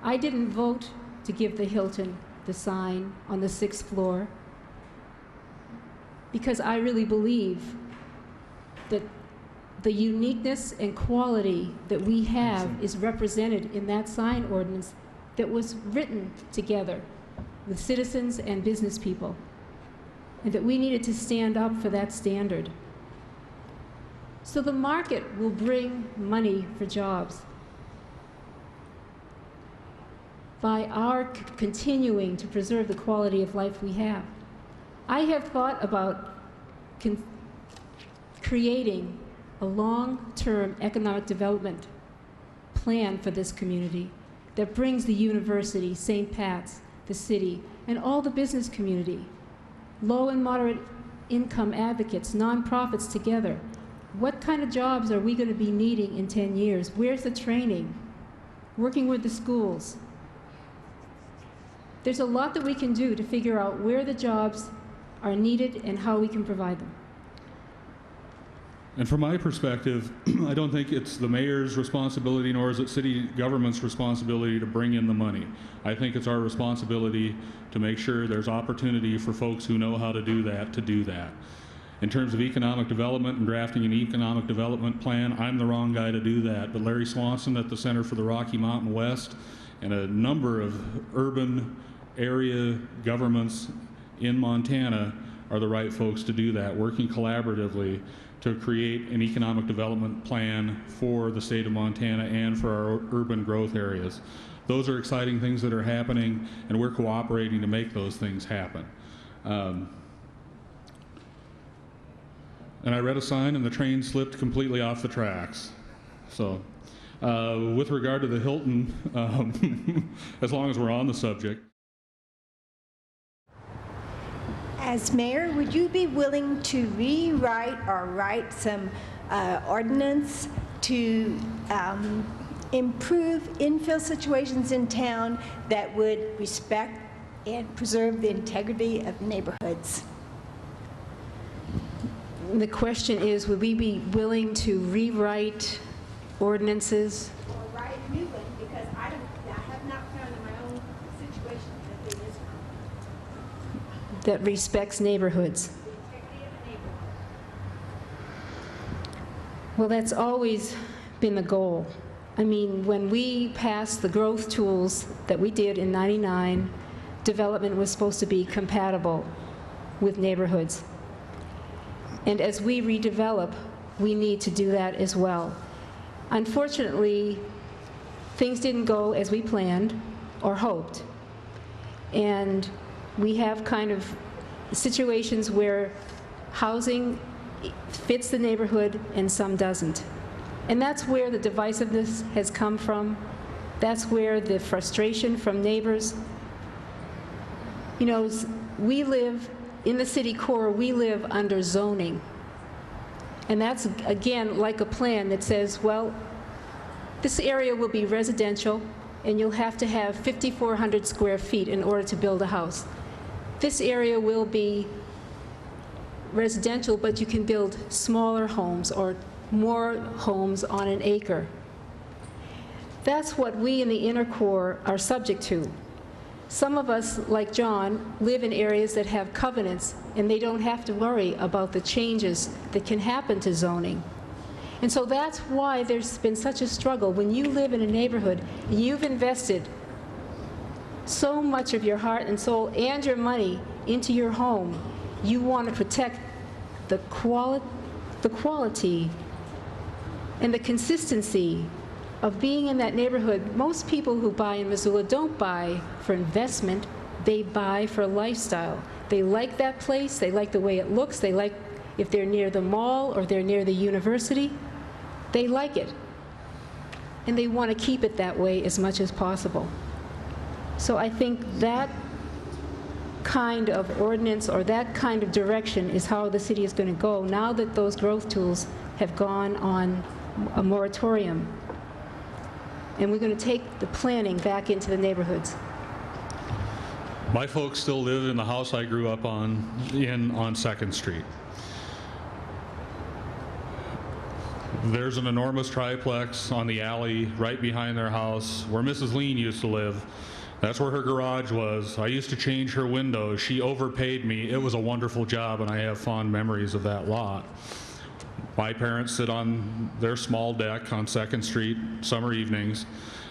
I didn't vote to give the Hilton the sign on the 6th floor because I really believe that the uniqueness and quality that we have is represented in that sign ordinance that was written together with citizens and business people, and that we needed to stand up for that standard. So the market will bring money for jobs by our continuing to preserve the quality of life we have. I have thought about creating a long-term economic development plan for this community that brings the university, St. Pat's, the city, and all the business community, low and moderate income advocates, nonprofits together. What kind of jobs are we going to be needing in 10 years? Where's the training? Working with the schools. There's a lot that we can do to figure out where the jobs are needed and how we can provide them. And from my perspective, I don't think it's the mayor's responsibility, nor is it city government's responsibility to bring in the money. I think it's our responsibility to make sure there's opportunity for folks who know how to do that. In terms of economic development and drafting an economic development plan, I'm the wrong guy to do that. But Larry Swanson at the Center for the Rocky Mountain West and a number of urban area governments in Montana are the right folks to do that, working collaboratively to create an economic development plan for the state of Montana and for our urban growth areas. Those are exciting things that are happening, and we're cooperating to make those things happen. And I read a sign and the train slipped completely off the tracks. So with regard to the Hilton, as long as we're on the subject. As mayor, would you be willing to rewrite or write some ordinance to improve infill situations in town that would respect and preserve the integrity of neighborhoods? The question is, would we be willing to rewrite ordinances? Or write a new one, because I have not found in my own situation that there is one. That respects neighborhoods. The integrity of a neighborhood. Well, that's always been the goal. I mean, when we passed the growth tools that we did in '99, development was supposed to be compatible with neighborhoods. And as we redevelop, we need to do that as well. Unfortunately, things didn't go as we planned or hoped. And we have kind of situations where housing fits the neighborhood and some doesn't. And that's where the divisiveness has come from. That's where the frustration from neighbors. You know, we live in the city core, we live under zoning. And that's, again, like a plan that says, well, this area will be residential, and you'll have to have 5,400 square feet in order to build a house. This area will be residential, but you can build smaller homes or more homes on an acre. That's what we in the inner core are subject to. Some of us, like John, live in areas that have covenants, and they don't have to worry about the changes that can happen to zoning. And so that's why there's been such a struggle. When you live in a neighborhood, you've invested so much of your heart and soul and your money into your home. You want to protect the quality and the consistency of being in that neighborhood. Most people who buy in Missoula don't buy for investment, they buy for lifestyle. They like that place, they like the way it looks, they like if they're near the mall or they're near the university, they like it. And they want to keep it that way as much as possible. So I think that kind of ordinance or that kind of direction is how the city is going to go now that those growth tools have gone on a moratorium. And we're going to take the planning back into the neighborhoods. My folks still live in the house I grew up on 2nd Street. There's an enormous triplex on the alley right behind their house where Mrs. Lean used to live. That's where her garage was. I used to change her windows. She overpaid me. It was a wonderful job, and I have fond memories of that lot. My parents sit on their small deck on 2nd Street summer evenings.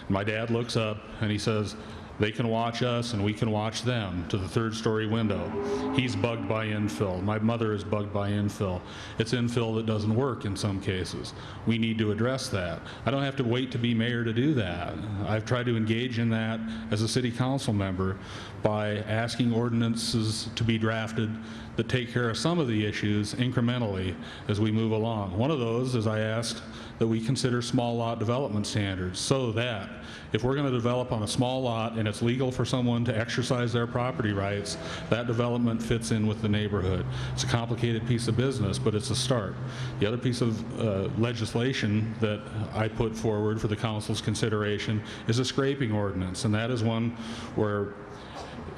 My dad looks up and he says, they can watch us and we can watch them to the 3rd-story window. He's bugged by infill. My mother is bugged by infill. It's infill that doesn't work in some cases. We need to address that. I don't have to wait to be mayor to do that. I've tried to engage in that as a city council member by asking ordinances to be drafted that take care of some of the issues incrementally as we move along. One of those is I asked that we consider small lot development standards so that if we're going to develop on a small lot and it's legal for someone to exercise their property rights, that development fits in with the neighborhood. It's a complicated piece of business, but it's a start. The other piece of legislation that I put forward for the council's consideration is a scraping ordinance, and that is one where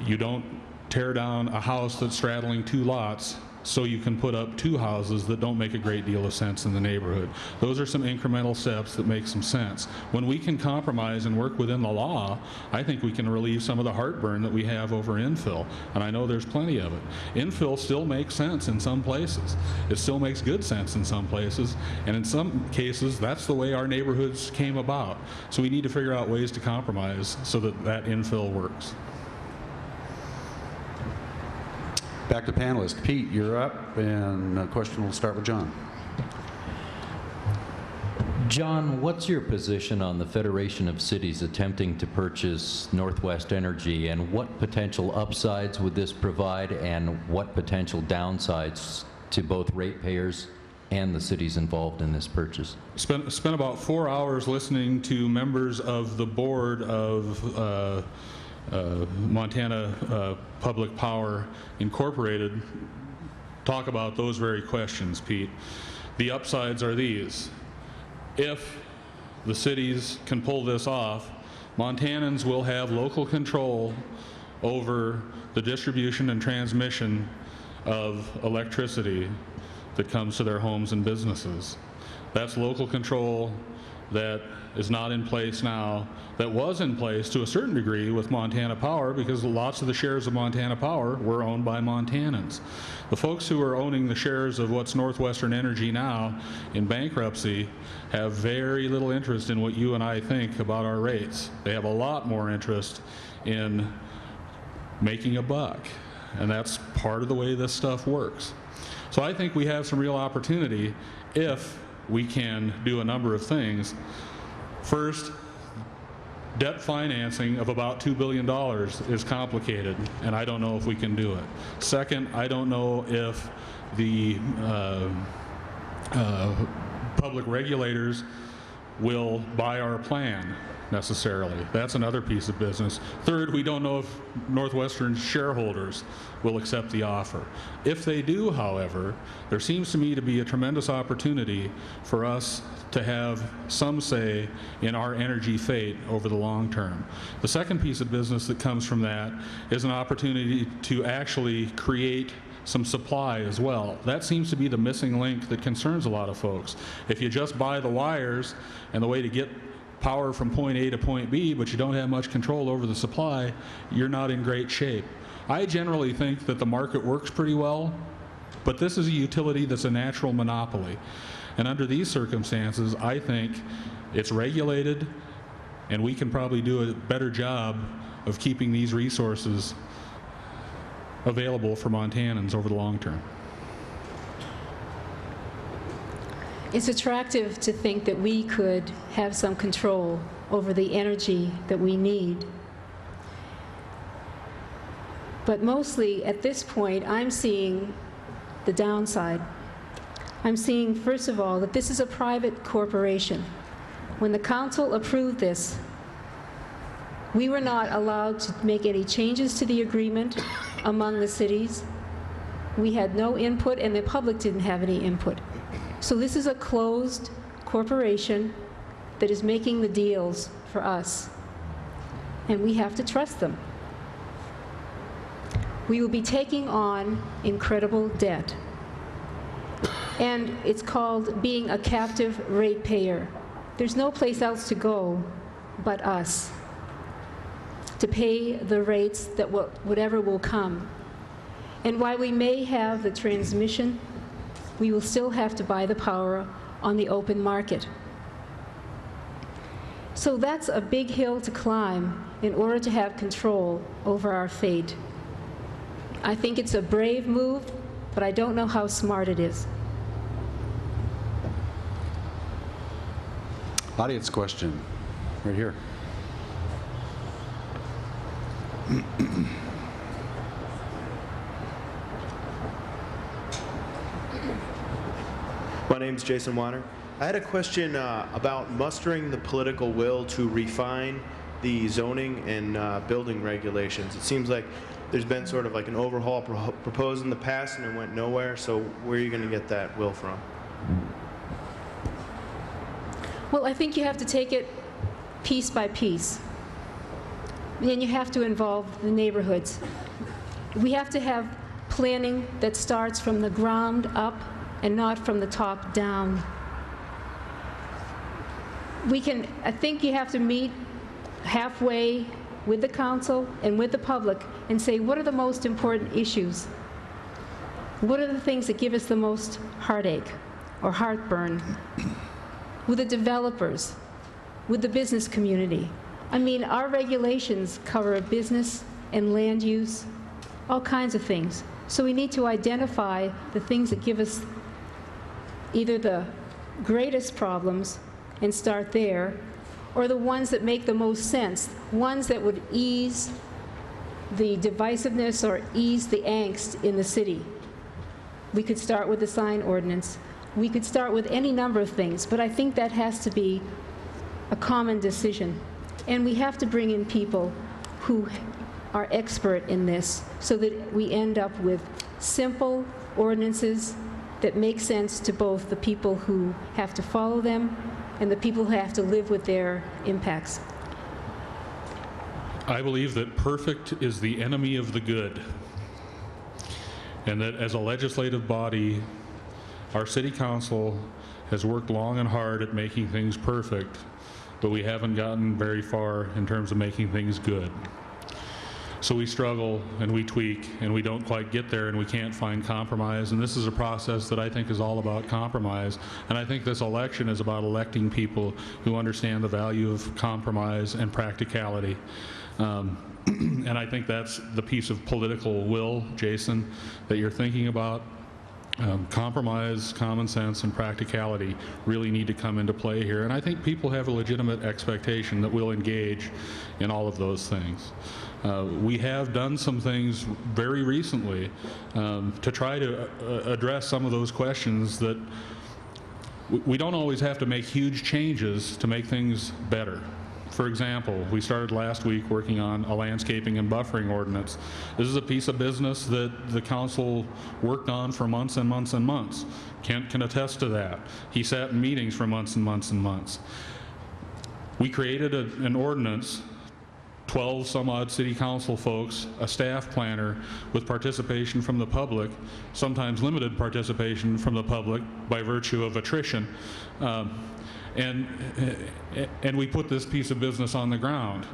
you don't tear down a house that's straddling 2 lots so you can put up 2 houses that don't make a great deal of sense in the neighborhood. Those are some incremental steps that make some sense. When we can compromise and work within the law, I think we can relieve some of the heartburn that we have over infill, and I know there's plenty of it. Infill still makes sense in some places. It still makes good sense in some places, and in some cases, that's the way our neighborhoods came about. So we need to figure out ways to compromise so that that infill works. back to panelists. Pete, you're up, and the question will start with John. John, what's your position on the Federation of Cities attempting to purchase Northwest Energy, and what potential upsides would this provide, and what potential downsides to both ratepayers and the cities involved in this purchase? Spent about 4 hours listening to members of the board of Montana Public Power Incorporated talk about those very questions, Pete. The upsides are these. If the cities can pull this off, Montanans will have local control over the distribution and transmission of electricity that comes to their homes and businesses. That's local control that is not in place now, that was in place to a certain degree with Montana Power, because lots of the shares of Montana Power were owned by Montanans. The folks who are owning the shares of what's Northwestern Energy now in bankruptcy have very little interest in what you and I think about our rates. They have a lot more interest in making a buck, and that's part of the way this stuff works. So I think we have some real opportunity if we can do a number of things. First, debt financing of about $2 billion is complicated, and I don't know if we can do it. Second, I don't know if the public regulators will buy our plan necessarily. That's another piece of business. Third, we don't know if Northwestern shareholders will accept the offer. If they do, however, there seems to me to be a tremendous opportunity for us to have some say in our energy fate over the long term. The second piece of business that comes from that is an opportunity to actually create some supply as well. That seems to be the missing link that concerns a lot of folks. If you just buy the wires and the way to get power from point A to point B, but you don't have much control over the supply, you're not in great shape. I generally think that the market works pretty well, but this is a utility that's a natural monopoly. And under these circumstances, I think it's regulated, and we can probably do a better job of keeping these resources available for Montanans over the long term. It's attractive to think that we could have some control over the energy that we need. But mostly at this point, I'm seeing the downside. I'm seeing, first of all, that this is a private corporation. When the council approved this, we were not allowed to make any changes to the agreement among the cities. We had no input, and the public didn't have any input. So this is a closed corporation that is making the deals for us, and we have to trust them. We will be taking on incredible debt, and it's called being a captive ratepayer. There's no place else to go but us to pay the rates that whatever will come. And while we may have the transmission, we will still have to buy the power on the open market. So that's a big hill to climb in order to have control over our fate. I think it's a brave move, but I don't know how smart it is. Audience question, right here. My name's Jason Wanner. I had a question about mustering the political will to refine the zoning and building regulations. It seems like there's been sort of like an overhaul proposed in the past and it went nowhere, so where are you going to get that will from? Well, I think you have to take it piece by piece. And you have to involve the neighborhoods. We have to have planning that starts from the ground up and not from the top down. I think you have to meet halfway with the council and with the public and say, what are the most important issues? What are the things that give us the most heartache or heartburn? With the developers, with the business community. I mean, our regulations cover business and land use, all kinds of things. So we need to identify the things that give us either the greatest problems and start there, or the ones that make the most sense, ones that would ease the divisiveness or ease the angst in the city. We could start with the sign ordinance. We could start with any number of things, but I think that has to be a common decision. And we have to bring in people who are expert in this so that we end up with simple ordinances that make sense to both the people who have to follow them and the people who have to live with their impacts. I believe that perfect is the enemy of the good, and that as a legislative body, our city council has worked long and hard at making things perfect, but we haven't gotten very far in terms of making things good. So we struggle and we tweak and we don't quite get there and we can't find compromise, and this is a process that I think is all about compromise, and I think this election is about electing people who understand the value of compromise and practicality. And I think that's the piece of political will, Jason, that you're thinking about. Compromise, common sense, and practicality really need to come into play here. And I think people have a legitimate expectation that we'll engage in all of those things. We have done some things very recently to try to address some of those questions that we don't always have to make huge changes to make things better. For example, we started last week working on a landscaping and buffering ordinance. This is a piece of business that the council worked on for months and months and months. Kent can attest to that. He sat in meetings for months and months and months. We created an ordinance, 12 some odd city council folks, a staff planner with participation from the public, sometimes limited participation from the public by virtue of attrition. And we put this piece of business on the ground.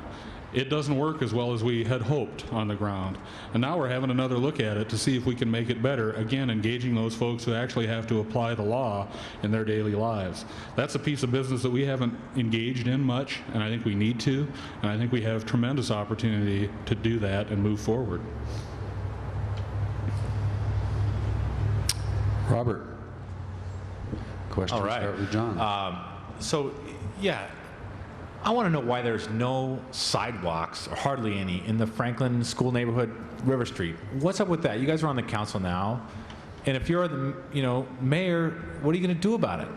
It doesn't work as well as we had hoped on the ground. And now we're having another look at it to see if we can make it better, again, engaging those folks who actually have to apply the law in their daily lives. That's a piece of business that we haven't engaged in much, and I think we need to, and I think we have tremendous opportunity to do that and move forward. Robert. Question All right. start with John. So, yeah, I want to know why there's no sidewalks, or hardly any, in the Franklin School Neighborhood, River Street. What's up with that? You guys are on the council now, and if you're the, mayor, what are you going to do about it?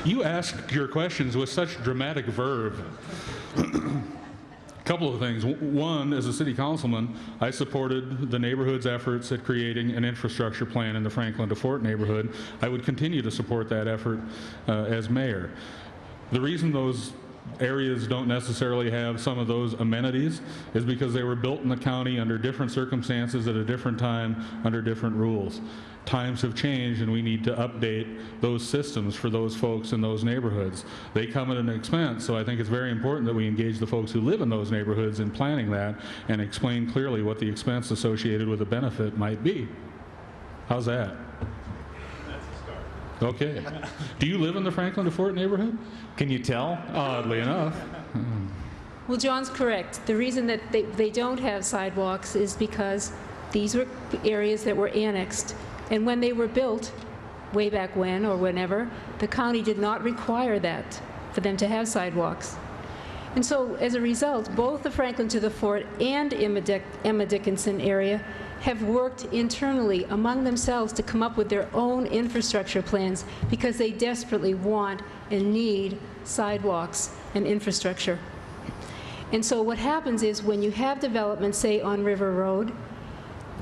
You ask your questions with such dramatic verve. A couple of things. One, as a city councilman, I supported the neighborhood's efforts at creating an infrastructure plan in the Franklin to Fort neighborhood. I would continue to support that effort as mayor. The reason those areas don't necessarily have some of those amenities is because they were built in the county under different circumstances at a different time under different rules. Times have changed, and we need to update those systems for those folks in those neighborhoods. They come at an expense, so I think it's very important that we engage the folks who live in those neighborhoods in planning that and explain clearly what the expense associated with the benefit might be. How's that? That's a start. Okay. Do you live in the Franklin to Fort neighborhood? Can you tell? Oddly enough. Well, John's correct. The reason that they don't have sidewalks is because these were areas that were annexed. And when they were built, way back when or whenever, the county did not require that for them to have sidewalks. And so as a result, both the Franklin to the Fort and Emma Dickinson area have worked internally among themselves to come up with their own infrastructure plans because they desperately want and need sidewalks and infrastructure. And so what happens is when you have development, say on River Road,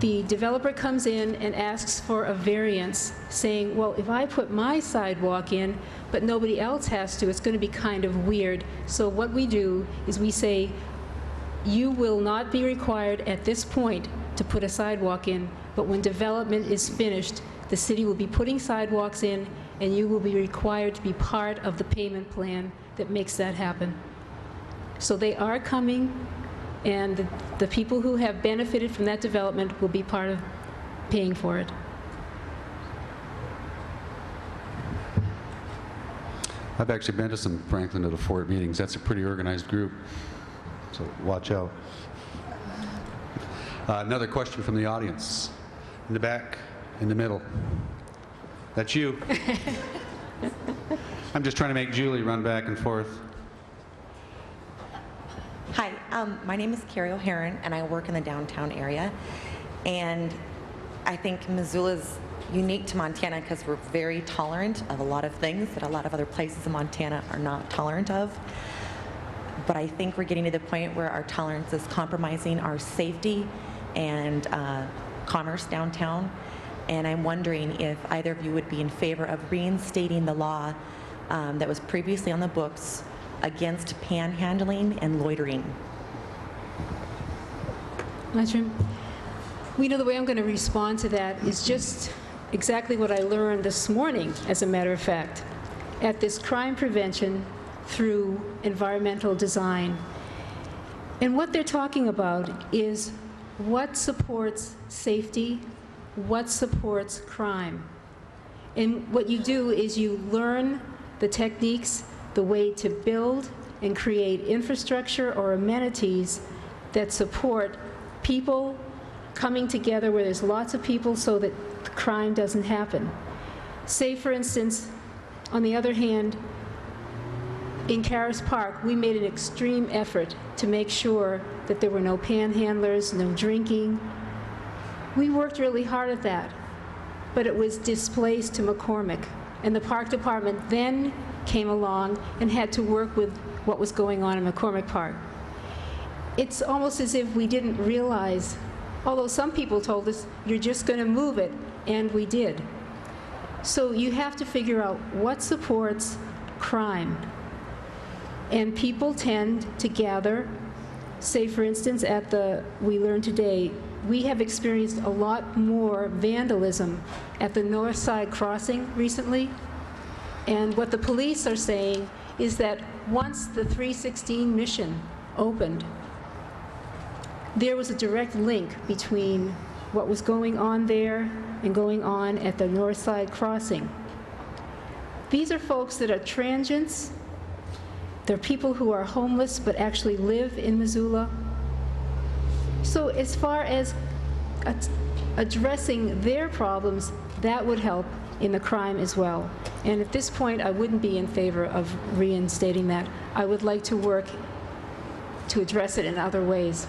the developer comes in and asks for a variance, saying, well, if I put my sidewalk in, but nobody else has to, it's going to be kind of weird. So what we do is we say, you will not be required at this point to put a sidewalk in, but when development is finished, the city will be putting sidewalks in, and you will be required to be part of the payment plan that makes that happen. So they are coming, and the people who have benefited from that development will be part of paying for it. I've actually been to some Franklin to the Fort meetings. That's a pretty organized group, so watch out. Another question from the audience. In the back, in the middle. That's you. I'm just trying to make Julie run back and forth. Hi, my name is Carrie O'Haron, and I work in the downtown area. And I think Missoula's unique to Montana because we're very tolerant of a lot of things that a lot of other places in Montana are not tolerant of. But I think we're getting to the point where our tolerance is compromising our safety and commerce downtown. And I'm wondering if either of you would be in favor of reinstating the law that was previously on the books against panhandling and loitering. Matron, well, you know, the way I'm going to respond to that is just exactly what I learned this morning, as a matter of fact, at this crime prevention through environmental design. And what they're talking about is what supports safety, what supports crime. And what you do is you learn the techniques, the way to build and create infrastructure or amenities that support people coming together where there's lots of people so that crime doesn't happen. Say, for instance, on the other hand, in Caras Park, we made an extreme effort to make sure that there were no panhandlers, no drinking. We worked really hard at that, but it was displaced to McCormick. And the park department then came along and had to work with what was going on in McCormick Park. It's almost as if we didn't realize, although some people told us, you're just going to move it, and we did. So you have to figure out what supports crime. And people tend to gather, say for instance at we learned today, we have experienced a lot more vandalism at the North Side crossing recently. And what the police are saying is that once the 316 mission opened, there was a direct link between what was going on there and going on at the North Side crossing. These are folks that are transients. They're people who are homeless but actually live in Missoula. So as far as addressing their problems, that would help in the crime as well. And at this point, I wouldn't be in favor of reinstating that. I would like to work to address it in other ways.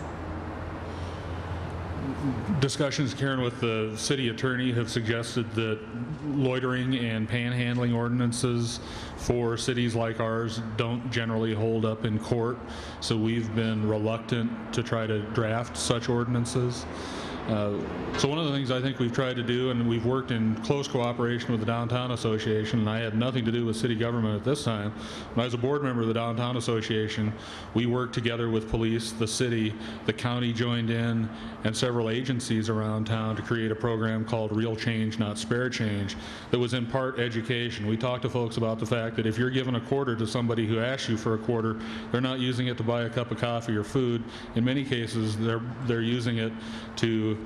Discussions, Karen, with the city attorney have suggested that loitering and panhandling ordinances for cities like ours don't generally hold up in court, so we've been reluctant to try to draft such ordinances. So one of the things I think we've tried to do, and we've worked in close cooperation with the Downtown Association, and I had nothing to do with city government at this time. When I was a board member of the Downtown Association, we worked together with police, the city, the county joined in, and several agencies around town to create a program called Real Change, Not Spare Change, that was in part education. We talked to folks about the fact that if you're giving a quarter to somebody who asks you for a quarter, they're not using it to buy a cup of coffee or food. In many cases, they're using it to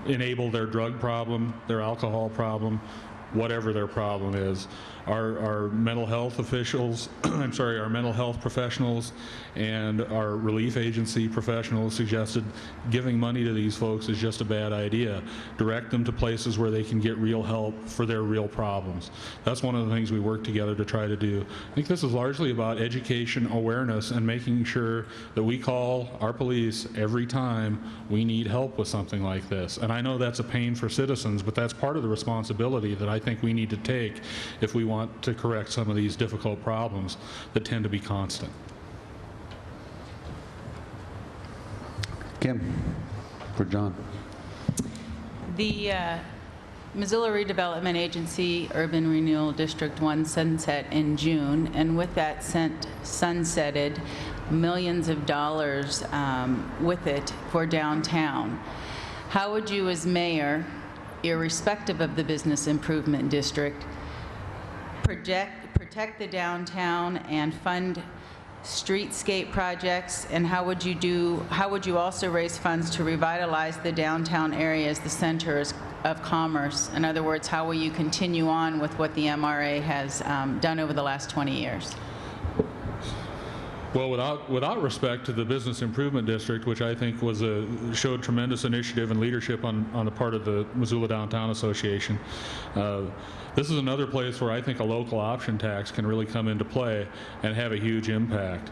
enable their drug problem, their alcohol problem, whatever their problem is. Our mental health officials, I'm sorry, our mental health professionals and our relief agency professionals suggested giving money to these folks is just a bad idea. Direct them to places where they can get real help for their real problems. That's one of the things we work together to try to do. I think this is largely about education, awareness, and making sure that we call our police every time we need help with something like this. And I know that's a pain for citizens, but that's part of the responsibility that I think we need to take if we want to correct some of these difficult problems that tend to be constant. Kim, for John. The Missoula Redevelopment Agency Urban Renewal District 1 sunset in June, and with that sunsetted millions of dollars with it for downtown. How would you as mayor, irrespective of the business improvement district, protect the downtown and fund streetscape projects, and how would you also raise funds to revitalize the downtown area as the center of commerce? In other words, how will you continue on with what the MRA has done over the last 20 years? Well, without respect to the Business Improvement District, which I think showed tremendous initiative and leadership on the part of the Missoula Downtown Association, this is another place where I think a local option tax can really come into play and have a huge impact.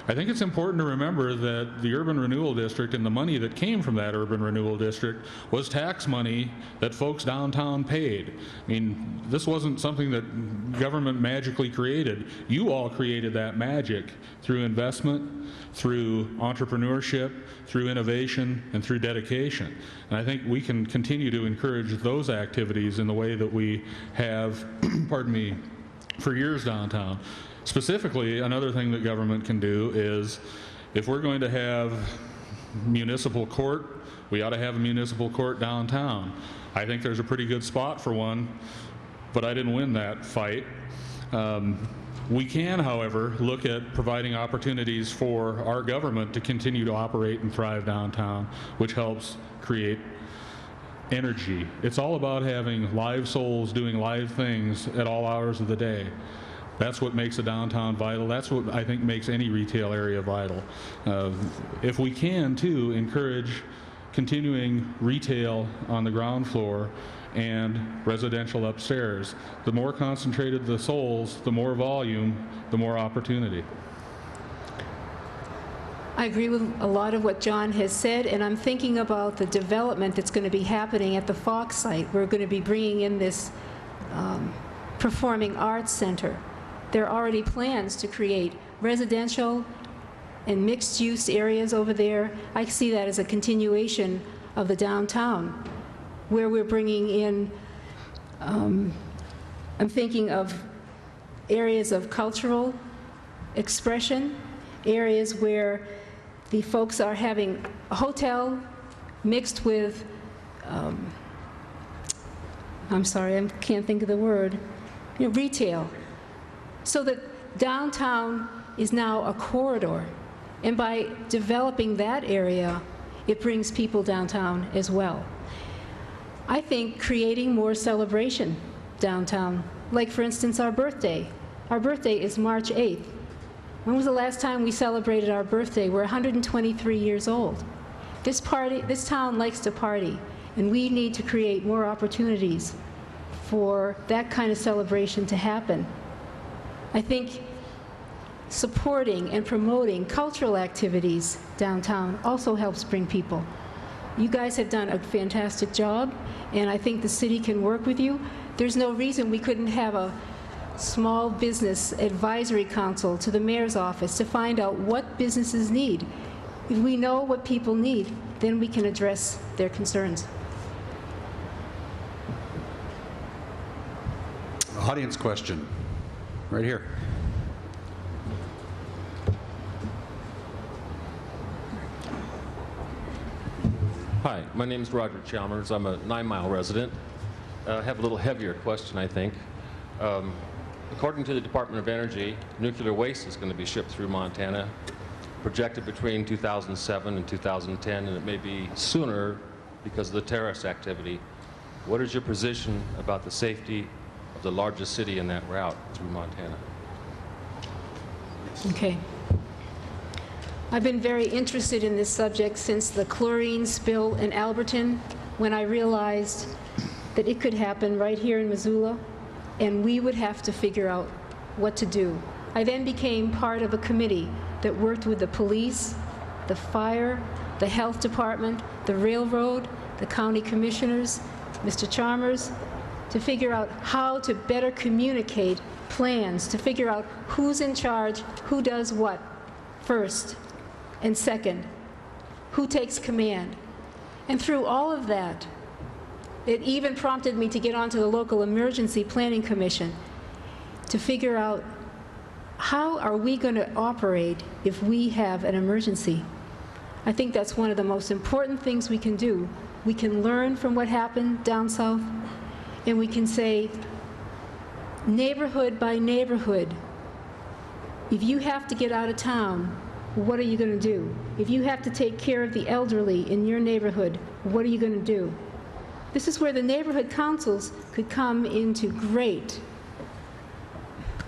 I think it's important to remember that the Urban Renewal District and the money that came from that Urban Renewal District was tax money that folks downtown paid. I mean, this wasn't something that government magically created. You all created that magic through investment, through entrepreneurship, through innovation, and through dedication. And I think we can continue to encourage those activities in the way that we have, pardon me, for years downtown. Specifically, another thing that government can do is, if we're going to have municipal court, we ought to have a municipal court downtown. I think there's a pretty good spot for one, but I didn't win that fight. We can, however, look at providing opportunities for our government to continue to operate and thrive downtown, which helps create energy. It's all about having live souls doing live things at all hours of the day. That's what makes a downtown vital. That's what I think makes any retail area vital. If we can, too, encourage continuing retail on the ground floor and residential upstairs. The more concentrated the souls, the more volume, the more opportunity. I agree with a lot of what John has said, and I'm thinking about the development that's going to be happening at the Fox site. We're going to be bringing in this performing arts center. There are already plans to create residential and mixed-use areas over there. I see that as a continuation of the downtown, where we're bringing in, I'm thinking of areas of cultural expression, areas where the folks are having a hotel mixed with, I'm sorry, I can't think of the word, retail. So that downtown is now a corridor. And by developing that area, it brings people downtown as well. I think creating more celebration downtown, like for instance our birthday. Our birthday is March 8th. When was the last time we celebrated our birthday? We're 123 years old. This town likes to party, and we need to create more opportunities for that kind of celebration to happen. I think supporting and promoting cultural activities downtown also helps bring people. You guys have done a fantastic job, and I think the city can work with you. There's no reason we couldn't have a small business advisory council to the mayor's office to find out what businesses need. If we know what people need, then we can address their concerns. Audience question, right here. Hi, my name is Roger Chalmers. I'm a 9 Mile resident. I have a little heavier question, I think. According to the Department of Energy, nuclear waste is going to be shipped through Montana, projected between 2007 and 2010, and it may be sooner because of the terrorist activity. What is your position about the safety of the largest city in that route through Montana? Okay. I've been very interested in this subject since the chlorine spill in Alberton, when I realized that it could happen right here in Missoula, and we would have to figure out what to do. I then became part of a committee that worked with the police, the fire, the health department, the railroad, the county commissioners, Mr. Chalmers, to figure out how to better communicate plans, to figure out who's in charge, who does what first, and second, who takes command. And through all of that, it even prompted me to get onto the local emergency planning commission to figure out how are we going to operate if we have an emergency. I think that's one of the most important things we can do. We can learn from what happened down south, and we can say, neighborhood by neighborhood, if you have to get out of town, what are you going to do? If you have to take care of the elderly in your neighborhood, what are you going to do? This is where the neighborhood councils could come into great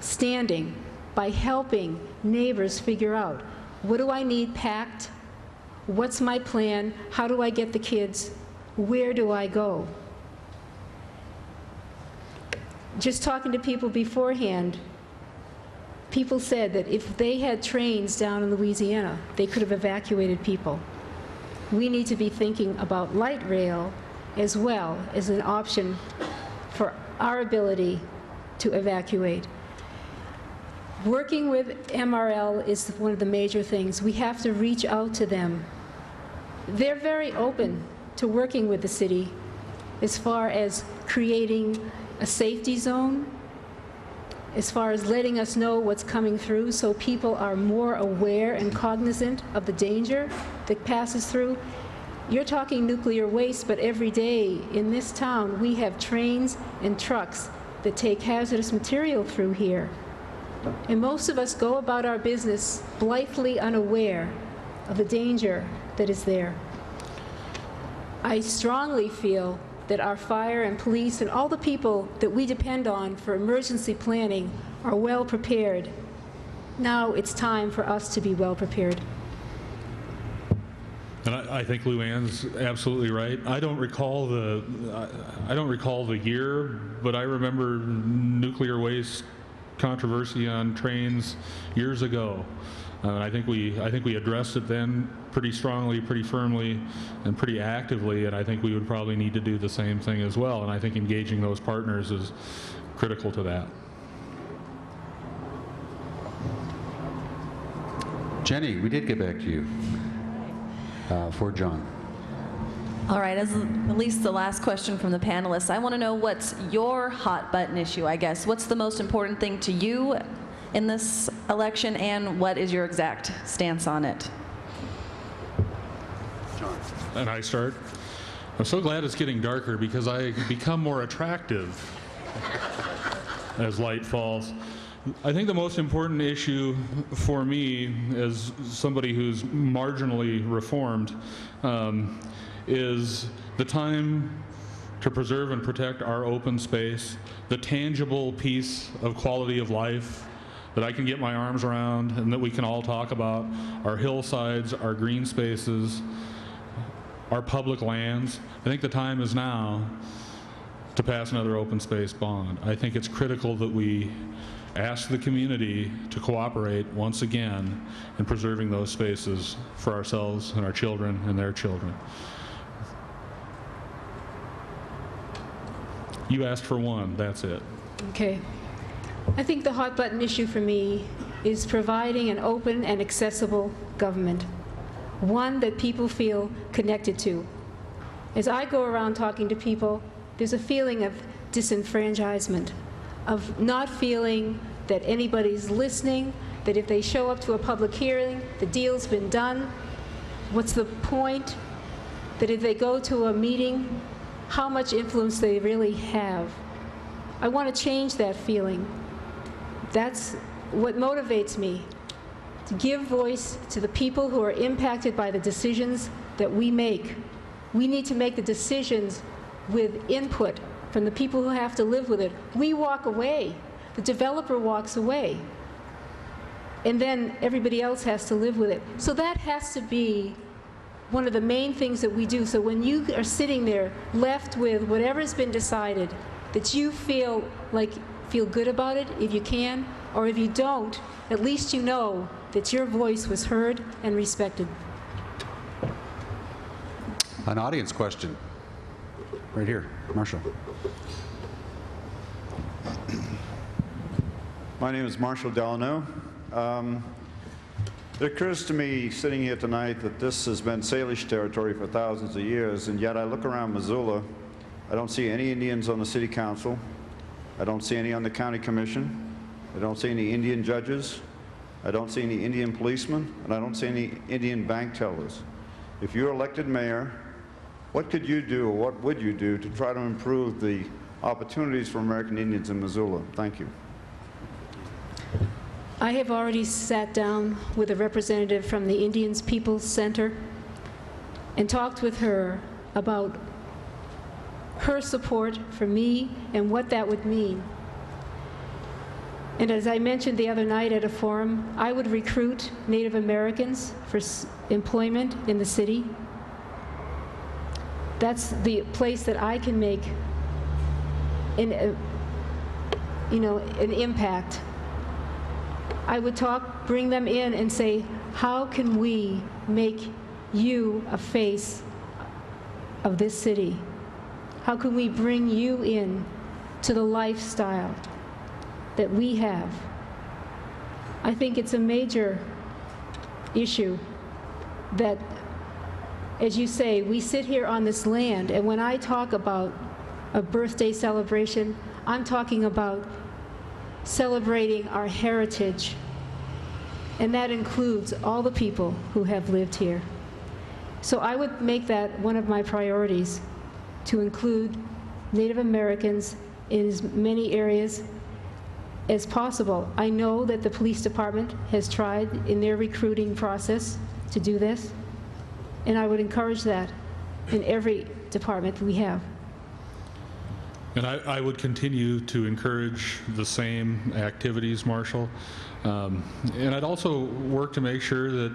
standing by helping neighbors figure out, what do I need packed? What's my plan? How do I get the kids? Where do I go? Just talking to people beforehand, people said that if they had trains down in Louisiana, they could have evacuated people. We need to be thinking about light rail as well as an option for our ability to evacuate. Working with MRL is one of the major things. We have to reach out to them. They're very open to working with the city as far as creating a safety zone, as far as letting us know what's coming through so people are more aware and cognizant of the danger that passes through. You're talking nuclear waste, but every day in this town we have trains and trucks that take hazardous material through here. And most of us go about our business blithely unaware of the danger that is there. I strongly feel that our fire and police and all the people that we depend on for emergency planning are well prepared. Now it's time for us to be well prepared. And I think Luann's absolutely right. I don't recall the year, but I remember nuclear waste controversy on trains years ago. I think we addressed it then pretty strongly, pretty firmly, and pretty actively, and I think we would probably need to do the same thing as well. And I think engaging those partners is critical to that. Jenny, we did get back to you for John. All right, as at least the last question from the panelists, I want to know what's your hot button issue, I guess. What's the most important thing to you in this election, and what is your exact stance on it? John. And I start. I'm so glad it's getting darker because I become more attractive as light falls. I think the most important issue for me as somebody who's marginally reformed is the time to preserve and protect our open space, the tangible piece of quality of life that I can get my arms around and that we can all talk about, our hillsides, our green spaces, our public lands. I think the time is now to pass another open space bond. I think it's critical that we ask the community to cooperate once again in preserving those spaces for ourselves and our children and their children. You asked for one, that's it. Okay. I think the hot button issue for me is providing an open and accessible government, one that people feel connected to. As I go around talking to people, there's a feeling of disenfranchisement, of not feeling that anybody's listening, that if they show up to a public hearing, the deal's been done. What's the point? That if they go to a meeting, how much influence they really have. I want to change that feeling. That's what motivates me, to give voice to the people who are impacted by the decisions that we make. We need to make the decisions with input from the people who have to live with it. We walk away. The developer walks away. And then everybody else has to live with it. So that has to be one of the main things that we do. So when you are sitting there left with whatever's been decided, that you feel good about it if you can, or if you don't, at least you know that your voice was heard and respected. An audience question. Right here, Marshall. My name is Marshall Delano. It occurs to me sitting here tonight that this has been Salish territory for thousands of years, and yet I look around Missoula, I don't see any Indians on the city council, I don't see any on the county commission, I don't see any Indian judges, I don't see any Indian policemen, and I don't see any Indian bank tellers. If you're elected mayor, what could you do, or what would you do to try to improve the opportunities for American Indians in Missoula? Thank you. I have already sat down with a representative from the Indian Peoples Center and talked with her about her support for me and what that would mean. And as I mentioned the other night at a forum, I would recruit Native Americans for employment in the city. That's the place that I can make an impact. I would bring them in and say, how can we make you a face of this city? How can we bring you in to the lifestyle that we have? I think it's a major issue that, as you say, we sit here on this land, and when I talk about a birthday celebration, I'm talking about celebrating our heritage, and that includes all the people who have lived here. So I would make that one of my priorities, to include Native Americans in as many areas as possible. I know that the police department has tried in their recruiting process to do this, and I would encourage that in every department we have. And I would continue to encourage the same activities, Marshall. And I'd also work to make sure that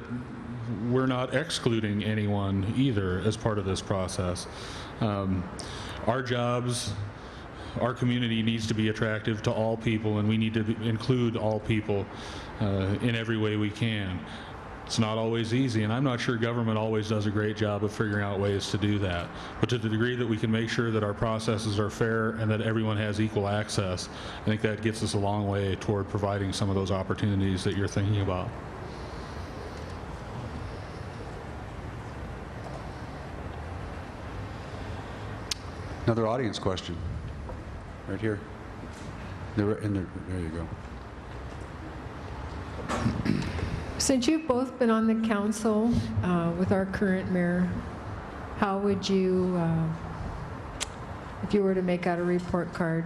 we're not excluding anyone either as part of this process. Our jobs, our community needs to be attractive to all people, and we need to include all people in every way we can. It's not always easy, and I'm not sure government always does a great job of figuring out ways to do that. But to the degree that we can make sure that our processes are fair and that everyone has equal access, I think that gets us a long way toward providing some of those opportunities that you're thinking about. Another audience question. Right here. There you go. Since you've both been on the council with our current mayor, how would you, if you were to make out a report card,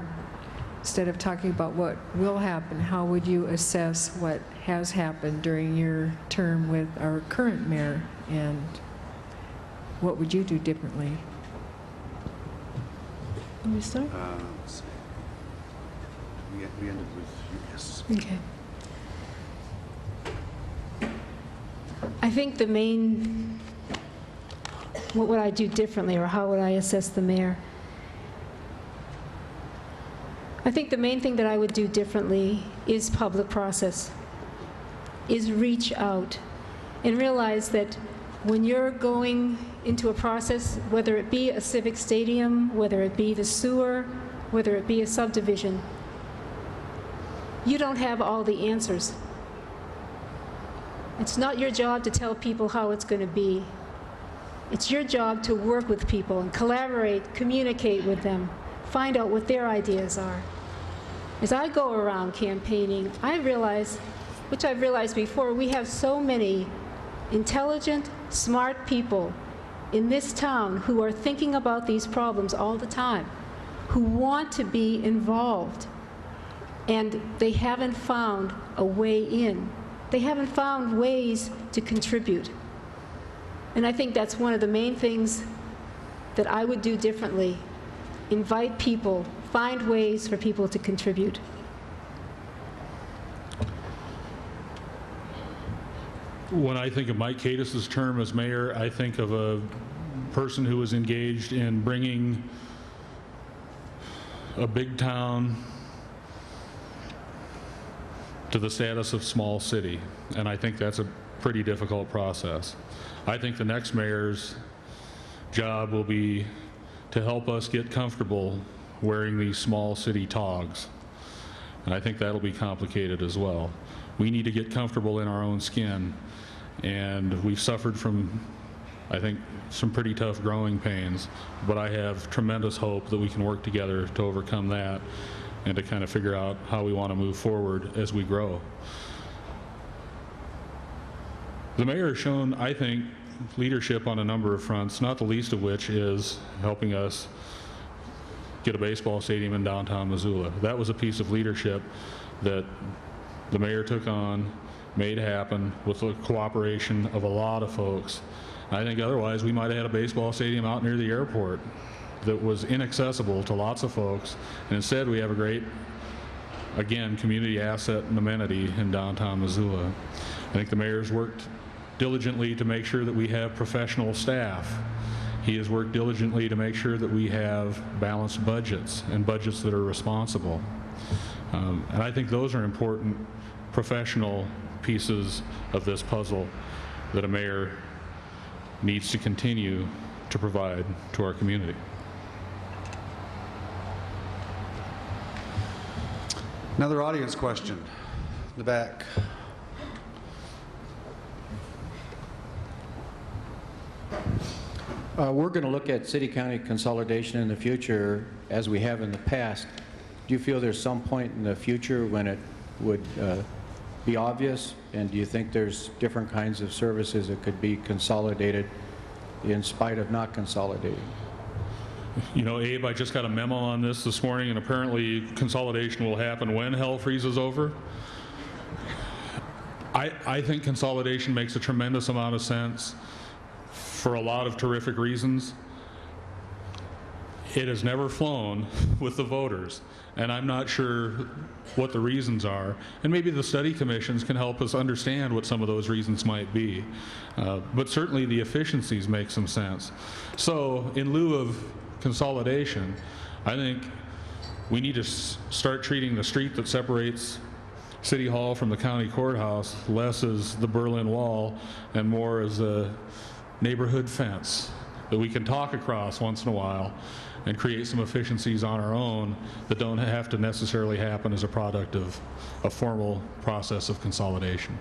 instead of talking about what will happen, how would you assess what has happened during your term with our current mayor, and what would you do differently? Let me start. Let's see. We ended with you, yes. Okay. I think the main, what would I do differently, or how would I assess the mayor? I think the main thing that I would do differently is public process, is reach out and realize that when you're going into a process, whether it be a civic stadium, whether it be the sewer, whether it be a subdivision, you don't have all the answers. It's not your job to tell people how it's going to be. It's your job to work with people and collaborate, communicate with them, find out what their ideas are. As I go around campaigning, I realize, which I've realized before, we have so many intelligent, smart people in this town who are thinking about these problems all the time, who want to be involved, and they haven't found a way in. They haven't found ways to contribute. And I think that's one of the main things that I would do differently. Invite people, find ways for people to contribute. When I think of Mike Cadis's term as mayor, I think of a person who was engaged in bringing a big town to the status of small city, and I think that's a pretty difficult process. I think the next mayor's job will be to help us get comfortable wearing these small city togs, and I think that'll be complicated as well. We need to get comfortable in our own skin, and we've suffered from, I think, some pretty tough growing pains, but I have tremendous hope that we can work together to overcome that and to kind of figure out how we want to move forward as we grow. The mayor has shown, I think, leadership on a number of fronts, not the least of which is helping us get a baseball stadium in downtown Missoula. That was a piece of leadership that the mayor took on, made happen with the cooperation of a lot of folks. I think otherwise we might have had a baseball stadium out near the airport that was inaccessible to lots of folks, and instead we have a great again, community asset and amenity in downtown Missoula. I think the mayor's worked diligently to make sure that we have professional staff. He has worked diligently to make sure that we have balanced budgets and budgets that are responsible. And I think those are important professional pieces of this puzzle that a mayor needs to continue to provide to our community. Another audience question. In the back. We're going to look at city-county consolidation in the future as we have in the past. Do you feel there's some point in the future when it would be obvious? And do you think there's different kinds of services that could be consolidated in spite of not consolidating? You know, Abe, I just got a memo on this morning, and apparently consolidation will happen when hell freezes over. I think consolidation makes a tremendous amount of sense for a lot of terrific reasons. It has never flown with the voters, and I'm not sure what the reasons are. And maybe the study commissions can help us understand what some of those reasons might be. But certainly the efficiencies make some sense. So in lieu of consolidation, I think we need to start treating the street that separates City Hall from the county courthouse less as the Berlin Wall and more as a neighborhood fence that we can talk across once in a while and create some efficiencies on our own that don't have to necessarily happen as a product of a formal process of consolidation.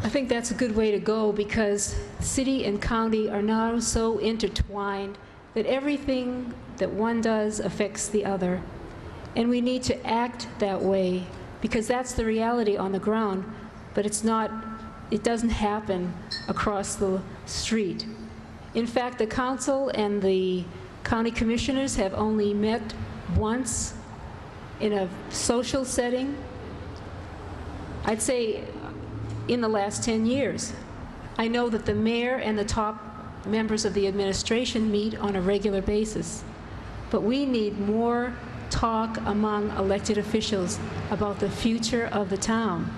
I think that's a good way to go, because city and county are now so intertwined that everything that one does affects the other. And we need to act that way, because that's the reality on the ground, but it doesn't happen across the street. In fact, the council and the county commissioners have only met once in a social setting, I'd say in the last 10 years. I know that the mayor and the top members of the administration meet on a regular basis, but we need more talk among elected officials about the future of the town.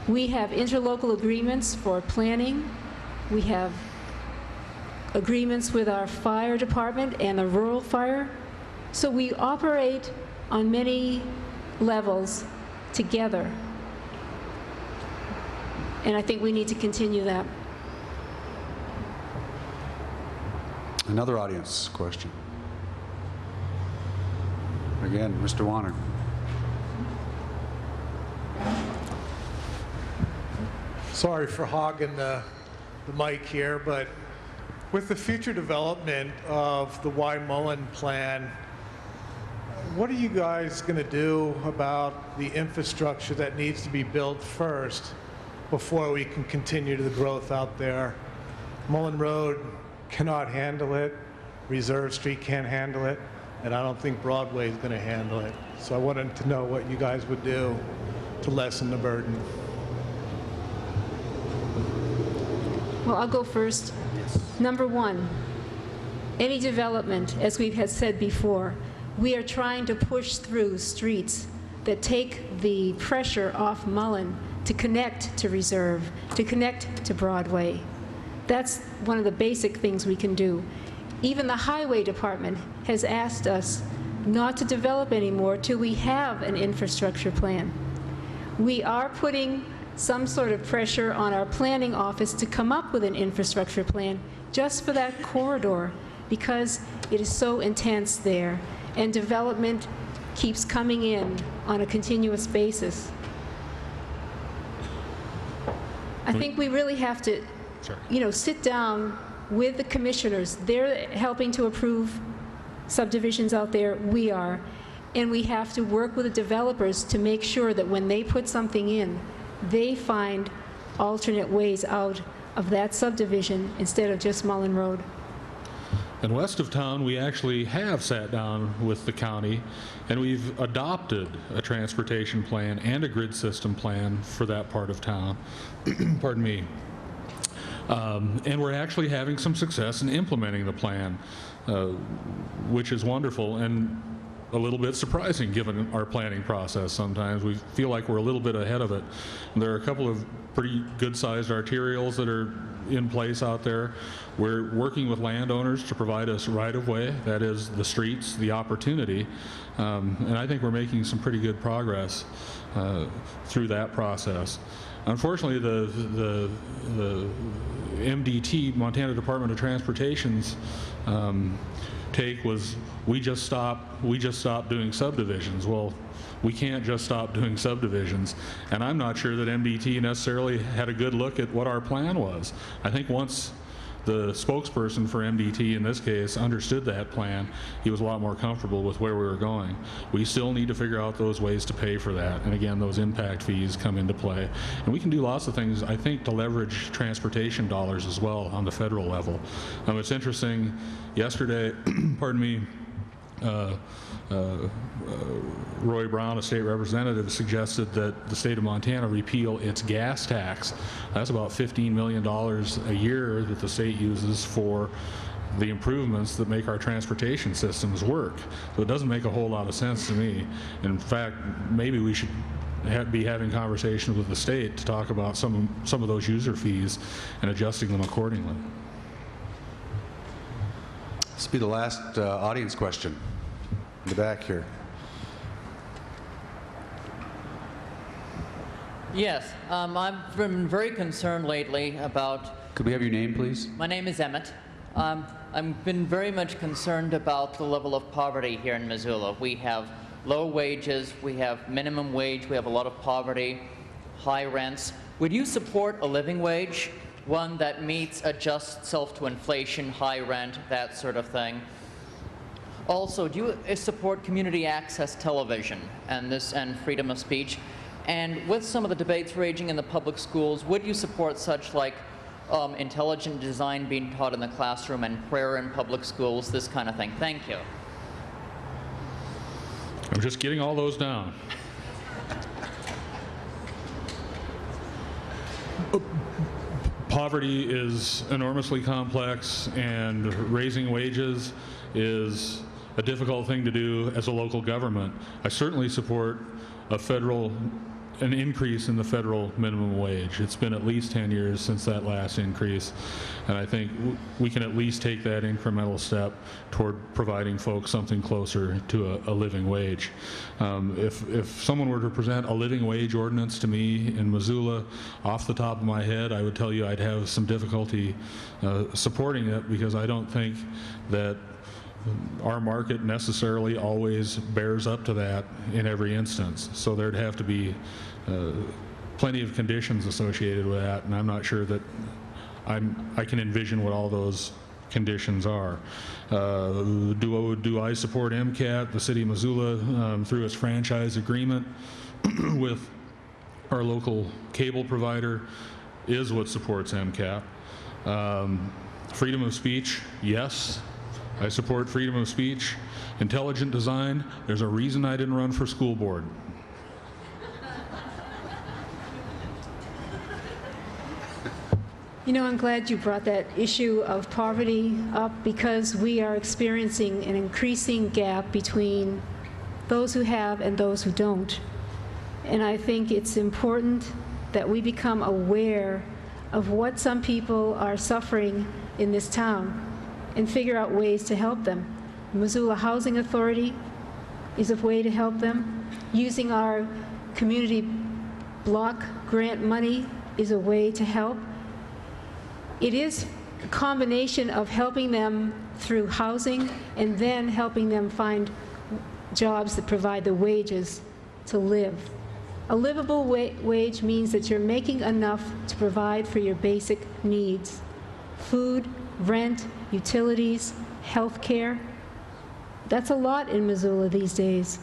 We have interlocal agreements for planning. We have agreements with our fire department and the rural fire. So we operate on many levels together. And I think we need to continue that. Another audience question. Again, Mr. Warner. Sorry for hogging the mic here, but with the future development of the Y. Mullen plan, what are you guys going to do about the infrastructure that needs to be built first before we can continue the growth out there? Mullen Road cannot handle it, Reserve Street can't handle it, and I don't think Broadway is going to handle it. So I wanted to know what you guys would do to lessen the burden. Well, I'll go first. Number one, any development, as we have said before, we are trying to push through streets that take the pressure off Mullen to connect to Reserve, to connect to Broadway. That's one of the basic things we can do. Even the highway department has asked us not to develop anymore till we have an infrastructure plan. We are putting some sort of pressure on our planning office to come up with an infrastructure plan just for that corridor, because it is so intense there, and development keeps coming in on a continuous basis. I think we really have to, sit down with the commissioners. They're helping to approve subdivisions out there. We are. And we have to work with the developers to make sure that when they put something in, they find alternate ways out of that subdivision instead of just Mullen Road. And west of town, we actually have sat down with the county, and we've adopted a transportation plan and a grid system plan for that part of town. Pardon me. And we're actually having some success in implementing the plan, which is wonderful. And a little bit surprising given our planning process sometimes. We feel like we're a little bit ahead of it. And there are a couple of pretty good-sized arterials that are in place out there. We're working with landowners to provide us right-of-way, that is the streets, the opportunity, and I think we're making some pretty good progress through that process. Unfortunately, the MDT, Montana Department of Transportation's take was we just stopped doing subdivisions. Well, we can't just stop doing subdivisions, and I'm not sure that MDT necessarily had a good look at what our plan was. I think once the spokesperson for MDT in this case understood that plan, he was a lot more comfortable with where we were going. We still need to figure out those ways to pay for that, and again, those impact fees come into play. And we can do lots of things, I think, to leverage transportation dollars as well on the federal level. It's interesting, yesterday, pardon me, Roy Brown, a state representative, suggested that the state of Montana repeal its gas tax. That's about $15 million a year that the state uses for the improvements that make our transportation systems work. So it doesn't make a whole lot of sense to me. In fact, maybe we should be having conversations with the state to talk about some of those user fees and adjusting them accordingly. This will be the last audience question. In the back here. Yes, I've been very concerned lately about... Could we have your name, please? My name is Emmett. I've been very much concerned about the level of poverty here in Missoula. We have low wages, we have minimum wage, we have a lot of poverty, high rents. Would you support a living wage? One that adjusts itself to inflation, high rent, that sort of thing. Also, do you support community access television and freedom of speech? And with some of the debates raging in the public schools, would you support such like intelligent design being taught in the classroom and prayer in public schools, this kind of thing? Thank you. I'm just getting all those down. Poverty is enormously complex, and raising wages is a difficult thing to do as a local government. I certainly support an increase in the federal minimum wage. It's been at least 10 years since that last increase, and I think we can at least take that incremental step toward providing folks something closer to a living wage. If someone were to present a living wage ordinance to me in Missoula, off the top of my head, I would tell you I'd have some difficulty supporting it, because I don't think that our market necessarily always bears up to that in every instance. So there'd have to be plenty of conditions associated with that, and I'm not sure that I can envision what all those conditions are. Do I support MCAT? The city of Missoula, through its franchise agreement with our local cable provider, is what supports MCAT. Freedom of speech, yes. I support freedom of speech. Intelligent design, there's a reason I didn't run for school board. You know, I'm glad you brought that issue of poverty up, because we are experiencing an increasing gap between those who have and those who don't. And I think it's important that we become aware of what some people are suffering in this town and figure out ways to help them. The Missoula Housing Authority is a way to help them. Using our community block grant money is a way to help. It is a combination of helping them through housing and then helping them find jobs that provide the wages to live. A livable wage means that you're making enough to provide for your basic needs: food, rent, utilities, health care. That's a lot in Missoula these days.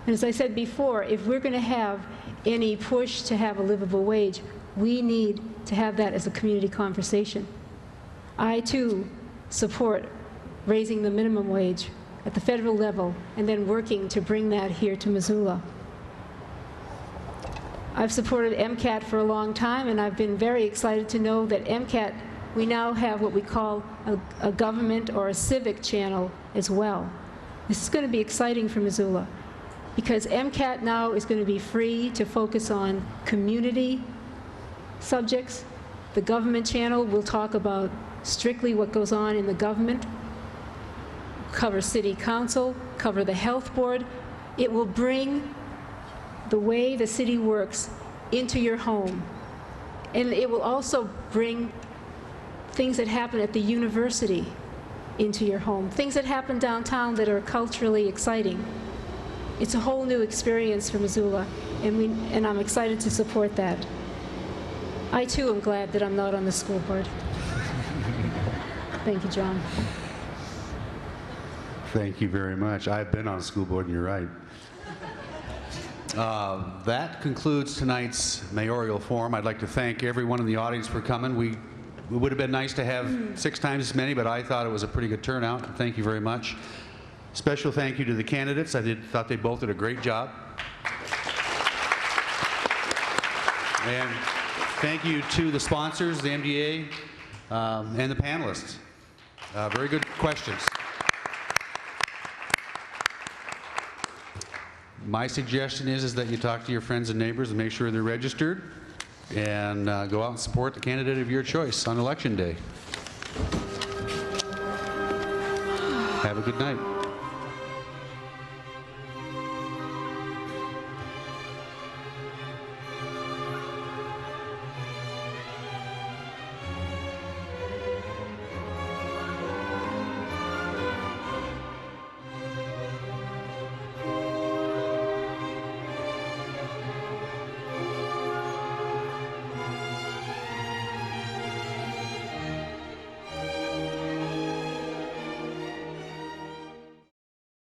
And as I said before, if we're going to have any push to have a livable wage, we need to have that as a community conversation. I, too, support raising the minimum wage at the federal level and then working to bring that here to Missoula. I've supported MCAT for a long time, and I've been very excited to know that MCAT, we now have what we call a government or a civic channel as well. This is going to be exciting for Missoula because MCAT now is going to be free to focus on community subjects. The government channel will talk about strictly what goes on in the government, cover city council, cover the health board. It will bring the way the city works into your home. And it will also bring things that happen at the university into your home, things that happen downtown that are culturally exciting. It's a whole new experience for Missoula, and I'm excited to support that. I too am glad that I'm not on the school board. Thank you, John. Thank you very much. I've been on a school board, and you're right. That concludes tonight's mayoral forum. I'd like to thank everyone in the audience for coming. It would have been nice to have 6 times as many, but I thought it was a pretty good turnout. Thank you very much. Special thank you to the candidates. I thought they both did a great job. And thank you to the sponsors, the MDA, and the panelists. Very good questions. My suggestion is that you talk to your friends and neighbors and make sure they're registered, and go out and support the candidate of your choice on Election Day. Have a good night.